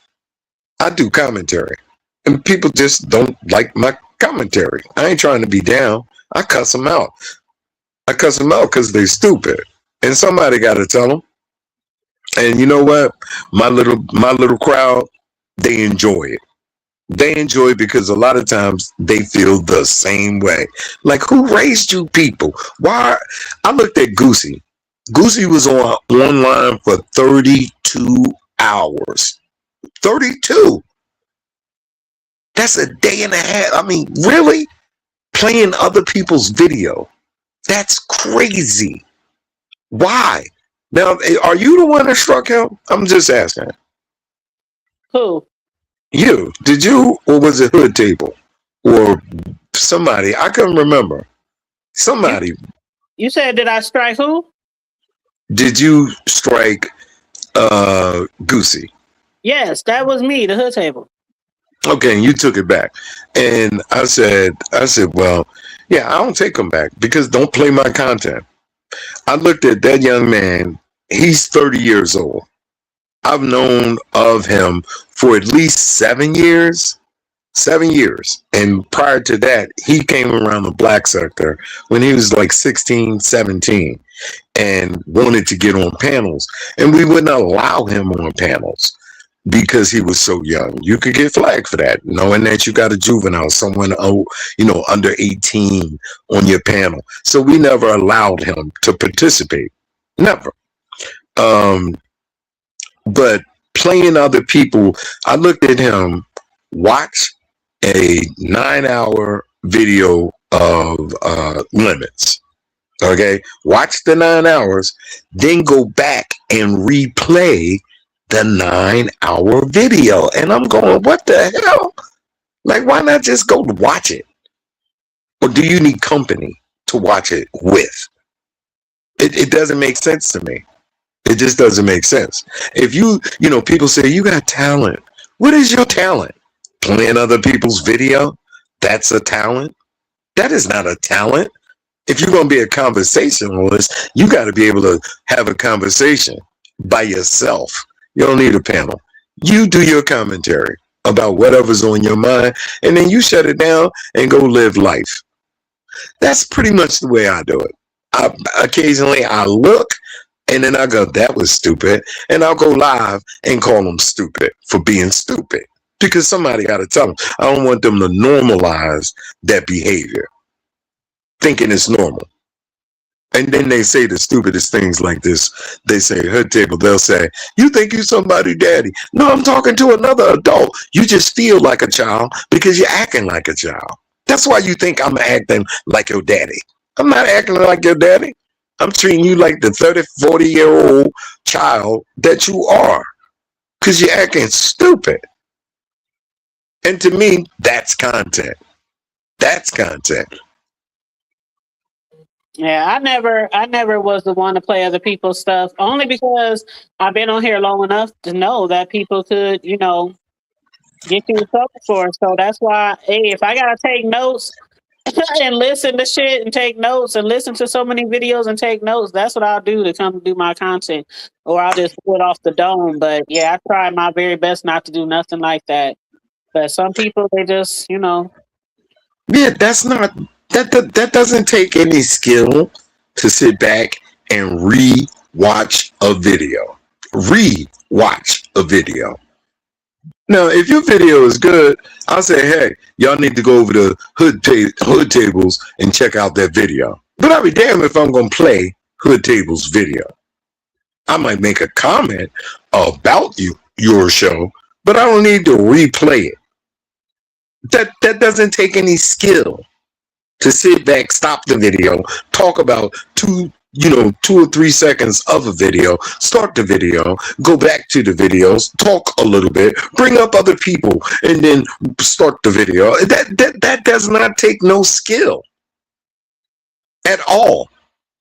I do commentary. And people just don't like my commentary. I ain't trying to be down. I cuss them out. I cuss them out because they stupid. And somebody got to tell them. And you know what? My little crowd, they enjoy it. They enjoy it because a lot of times they feel the same way. Like, who raised you people? Why? I looked at Goosey. Goosey was online for 32 hours. 32. That's a day and a half. I mean, really? Playing other people's video. That's crazy. Why? Now, are you the one that struck him? I'm just asking. Who? You. Did you, or was it Hood Table? Or somebody? I couldn't remember. Somebody. You said, did I strike who? Did you strike Goosey? Yes, that was me, the Hood Table. Okay, and you took it back. And I said, well, yeah, I don't take them back because don't play my content. I looked at that young man. He's 30 years old. I've known of him for at least 7 years. 7 years. And prior to that, he came around the black sector when he was like 16, 17 and wanted to get on panels. And we wouldn't allow him on panels because he was so young. You could get flagged for that, knowing that you got a juvenile, someone under 18 on your panel. So we never allowed him to participate. Never. But playing other people, I looked at him watch a 9-hour video of limits. Okay, watch the 9 hours, then go back and replay the 9-hour video. And I'm going, what the hell? Like, why not just go watch it? Or do you need company to watch it with? It doesn't make sense to me. It just doesn't make sense. If people say you got talent. What is your talent? Playing other people's video? That's a talent? That is not a talent. If you're going to be a conversationalist, you got to be able to have a conversation by yourself. You don't need a panel. You do your commentary about whatever's on your mind, and then you shut it down and go live life. That's pretty much the way I do it. Occasionally I look, and then I go, that was stupid. And I'll go live and call them stupid for being stupid. Because somebody got to tell them. I don't want them to normalize that behavior, thinking it's normal. And then they say the stupidest things like this. They say, Hood Table, they'll say, you think you somebody daddy. No, I'm talking to another adult. You just feel like a child because you're acting like a child. That's why you think I'm acting like your daddy. I'm not acting like your daddy. I'm treating you like the 30, 40-year-old child that you are because you're acting stupid. And to me, that's content. That's content. Yeah, I never was the one to play other people's stuff, only because I've been on here long enough to know that people could, get you in trouble for it. So that's why, hey, if I gotta take notes and listen to shit and take notes and listen to so many videos and take notes, that's what I'll do to come do my content. Or I'll just put off the dome. But yeah, I try my very best not to do nothing like that. But some people, they just, Yeah, that doesn't take any skill to sit back and re-watch a video. Re-watch a video. Now, if your video is good, I'll say, hey, y'all need to go over to Hood Tables and check out that video. But I'll be damned if I'm going to play Hood Tables video. I might make a comment about your show, but I don't need to replay it. That doesn't take any skill to sit back, stop the video, talk about 2 or 3 seconds of a video, start the video, go back to the videos, talk a little bit, bring up other people, and then start the video. That does not take no skill at all.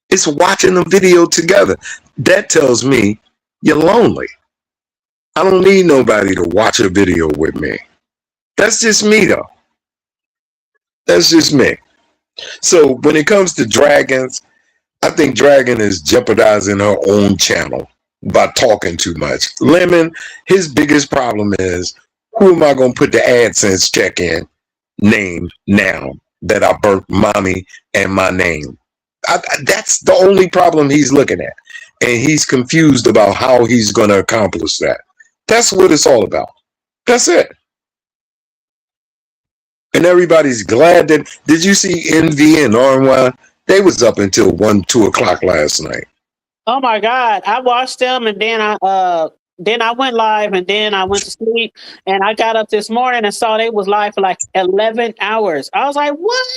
It's watching the video together. That tells me you're lonely. I don't need nobody to watch a video with me. That's just me though. That's just me. So when it comes to dragons, I think Dragon is jeopardizing her own channel by talking too much. Lemon, his biggest problem is, who am I going to put the AdSense check in name now that I burnt mommy and my name? That's the only problem he's looking at. And he's confused about how he's going to accomplish that. That's what it's all about. That's it. And everybody's glad that, did you see Envy and RY? They was up until 1, 2 o'clock last night. Oh my God. I watched them and then I went live and then I went to sleep and I got up this morning and saw they was live for like 11 hours. I was like, what?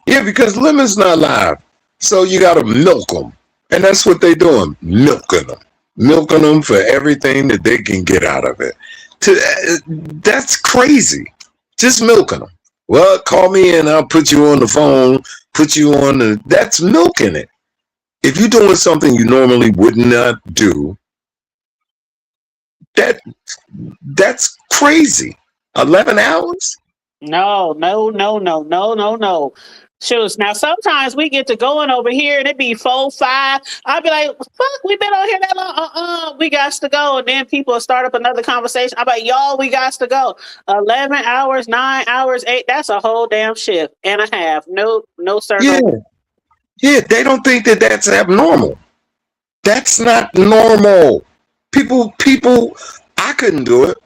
Yeah, because Lemon's not live. So you got to milk them. And that's what they're doing, milking them. Milking them for everything that they can get out of it. That's crazy. Just milking them. Well, call me and I'll put you on the phone, put you on the... That's milking it. If you're doing something you normally would not do, that's crazy. 11 hours? No. Shoes. Now sometimes we get to going over here and it be 4, 5. I'll be like, fuck, we been on here that long. We got to go. And then people will start up another conversation. I'm like, y'all, we got to go. 11 hours, 9 hours, 8. That's a whole damn shift and a half. No, sir. Yeah. Yeah, they don't think that that's abnormal. That's not normal. People, I couldn't do it.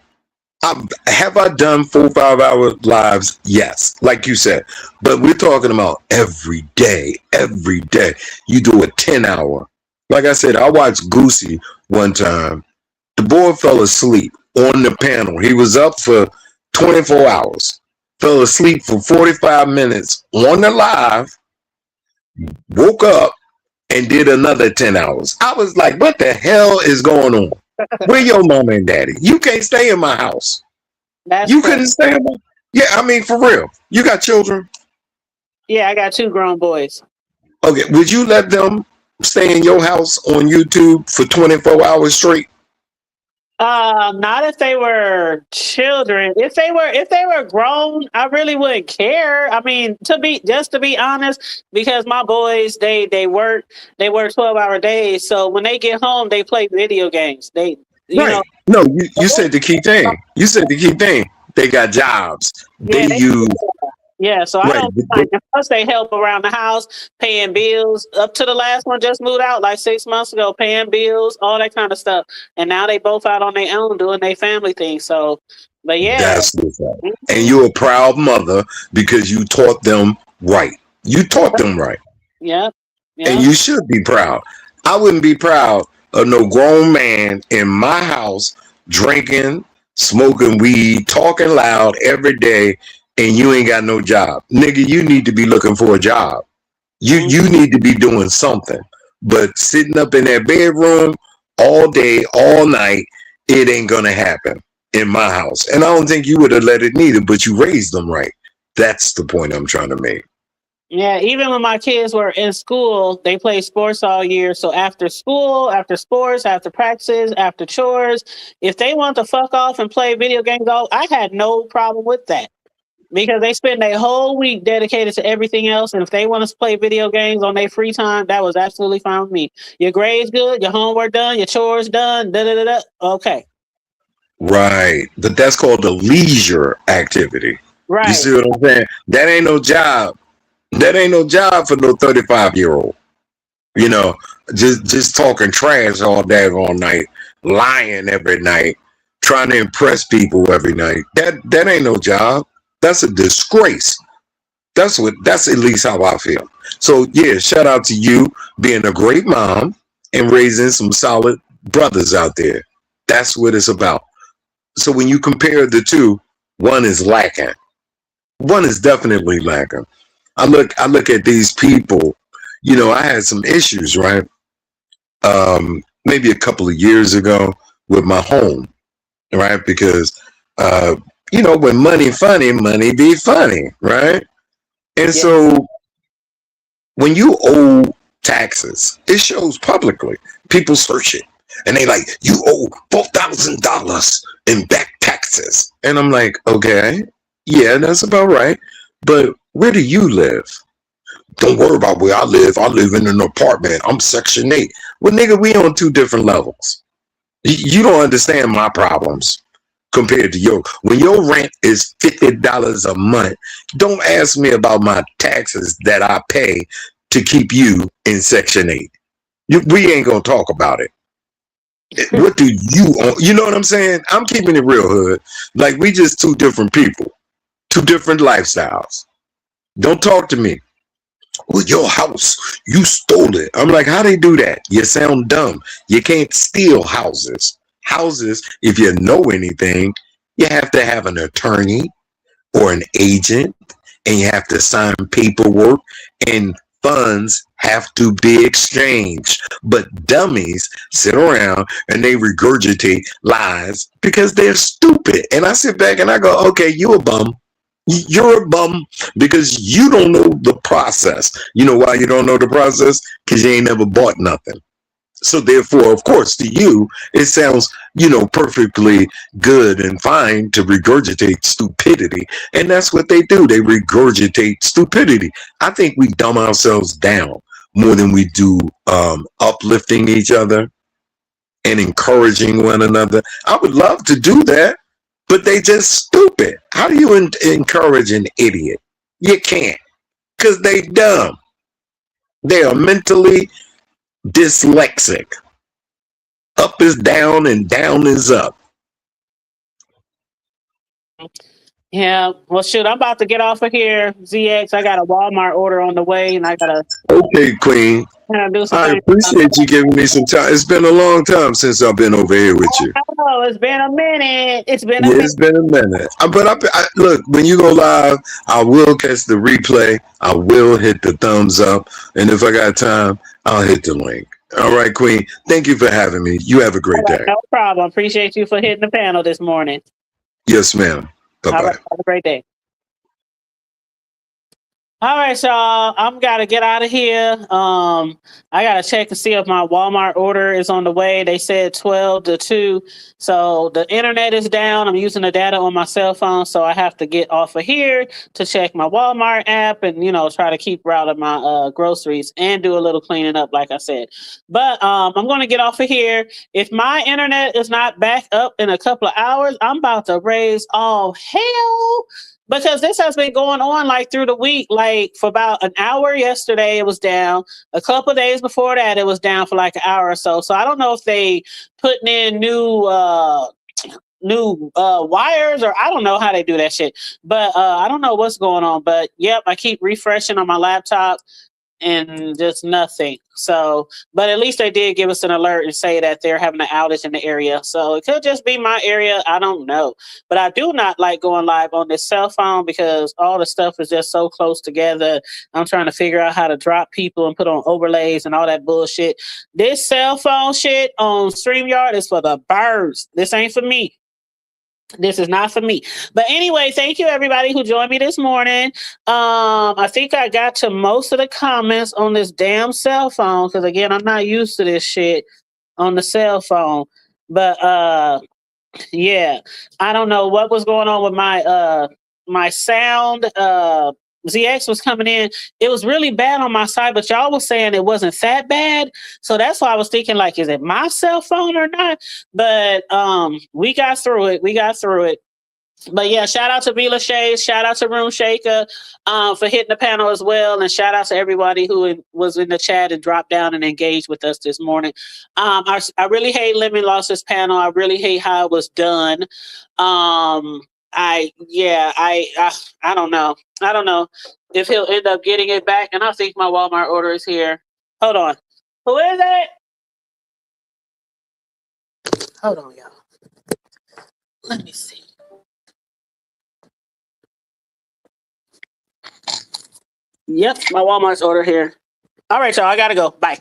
Have I done 4 or 5 hour lives? Yes, like you said. But we're talking about every day. You do a 10 hour. Like I said, I watched Goosey one time. The boy fell asleep on the panel. He was up for 24 hours. Fell asleep for 45 minutes on the live. Woke up and did another 10 hours. I was like, what the hell is going on? Where your mama and daddy? You can't stay in my house. You couldn't stay in my... Yeah, I mean, for real. You got children? Yeah, I got 2 grown boys. Okay, would you let them stay in your house on YouTube for 24 hours straight? Not if they were children. If they were grown, I really wouldn't care. I mean, to be honest, because my boys they work 12-hour days. So when they get home, they play video games. You know. No, you said the key thing. You said the key thing. They got jobs. Yeah, they use. Yeah, so I don't mind. Plus, they help around the house, paying bills. Up to the last one just moved out like 6 months ago, paying bills, all that kind of stuff. And now they both out on their own doing their family thing. So, but yeah. That's what's up. And you're a proud mother because you taught them right. You taught them right. Yeah. And you should be proud. I wouldn't be proud of no grown man in my house drinking, smoking weed, talking loud every day, and you ain't got no job. Nigga, you need to be looking for a job. You need to be doing something. But sitting up in that bedroom all day, all night, it ain't gonna happen in my house. And I don't think you would have let it neither, but you raised them right. That's the point I'm trying to make. Yeah, even when my kids were in school, they played sports all year. So after school, after sports, after practices, after chores, if they want to fuck off and play video games, I had no problem with that. Because they spend their whole week dedicated to everything else. And if they want to play video games on their free time, that was absolutely fine with me. Your grades good, your homework done, your chores done, okay. Right. But that's called a leisure activity. Right. You see what I'm saying? That ain't no job. That ain't no job for no 35-year-old. You know, just talking trash all day, all night, lying every night, trying to impress people every night. That ain't no job. That's a disgrace. That's at least how I feel. So yeah, shout out to you being a great mom and raising some solid brothers out there. That's what it's about. So when you compare the two, one is lacking. One is definitely lacking. I look at these people, you know, I had some issues, right? Maybe a couple of years ago with my home, right? Because you know, when money funny, money be funny, right? And so when you owe taxes, it shows publicly. People search it and they like, you owe $4,000 in back taxes. taxes. And I'm like, okay, yeah, that's about right. But where do you live? Don't worry about where I live. I live in an apartment. I'm Section 8. Well, nigga, we on two different levels. You don't understand my problems compared to your. When your rent is $50 a month, don't ask me about my taxes that I pay to keep you in Section 8. We ain't gonna talk about it. What do you own? You know what I'm saying? I'm keeping it real, hood. Like, we just two different people, two different lifestyles. Don't talk to me. Well, your house, you stole it. I'm like, how they do that? You sound dumb. You can't steal houses. Houses, if you know anything, you have to have an attorney or an agent, and you have to sign paperwork, and funds have to be exchanged. But dummies sit around and they regurgitate lies because they're stupid. And I sit back and I go, okay, you a bum. You're a bum because you don't know the process. You know why you don't know the process? Because you ain't never bought nothing. So therefore, of course, to you, it sounds, perfectly good and fine to regurgitate stupidity. And that's what they do. They regurgitate stupidity. I think we dumb ourselves down more than we do uplifting each other and encouraging one another. I would love to do that, but they just stupid. How do you encourage an idiot? You can't, because they dumb. They are mentally dyslexic. Up is down and down is up. Yeah, well, shoot, I'm about to get off of here, ZX. I got a Walmart order on the way, and I gotta Okay, Queen. do some I things. appreciate you giving me some time. It's been a long time since I've been over here with you. Oh, it's been a minute. It's been a Yeah, minute. it's been a minute. But I look, when you go live, I will catch the replay. I will hit the thumbs up. And if I got time, I'll hit the link. All right, Queen. Thank you for having me. You have a great day. No problem. Appreciate you for hitting the panel this morning. Yes, ma'am. Bye-bye. All right, have a great day. All right, y'all. I'm gotta get out of here. I gotta check and see if my Walmart order is on the way. They said 12 to 2. So the internet is down. I'm using the data on my cell phone, so I have to get off of here to check my Walmart app and try to keep routing my groceries and do a little cleaning up, like I said. But I'm gonna get off of here. If my internet is not back up in a couple of hours, I'm about to raise all hell. Because this has been going on like through the week, like for about an hour yesterday, it was down. A couple of days before that, it was down for like an hour or so. So I don't know if they putting in new wires, or I don't know how they do that shit. But I don't know what's going on. But yep, I keep refreshing on my laptop and just nothing. So, but at least they did give us an alert and say that they're having an outage in the area. So it could just be my area. I don't know. But I do not like going live on this cell phone because all the stuff is just so close together. I'm trying to figure out how to drop people and put on overlays and all that bullshit. This cell phone shit on StreamYard is for the birds. This ain't for me. This is not for me. But anyway, thank you everybody who joined me this morning. I think I got to most of the comments on this damn cell phone because again, I'm not used to this shit on the cell phone. But yeah, I don't know what was going on with my sound. ZX was coming in. It was really bad on my side, but y'all was saying it wasn't that bad. So that's why I was thinking, like, is it my cell phone or not? But we got through it. But yeah, shout out to Vila Shades, shout out to Room Shaker for hitting the panel as well. And shout out to everybody who was in the chat and dropped down and engaged with us this morning. I really hate Lemon lost this panel. I really hate how it was done. I don't know. I don't know if he'll end up getting it back. And I think my Walmart order is here. Hold on. Who is it? Hold on, y'all. Let me see. Yep, my Walmart's order here. All right, y'all. I gotta go. Bye.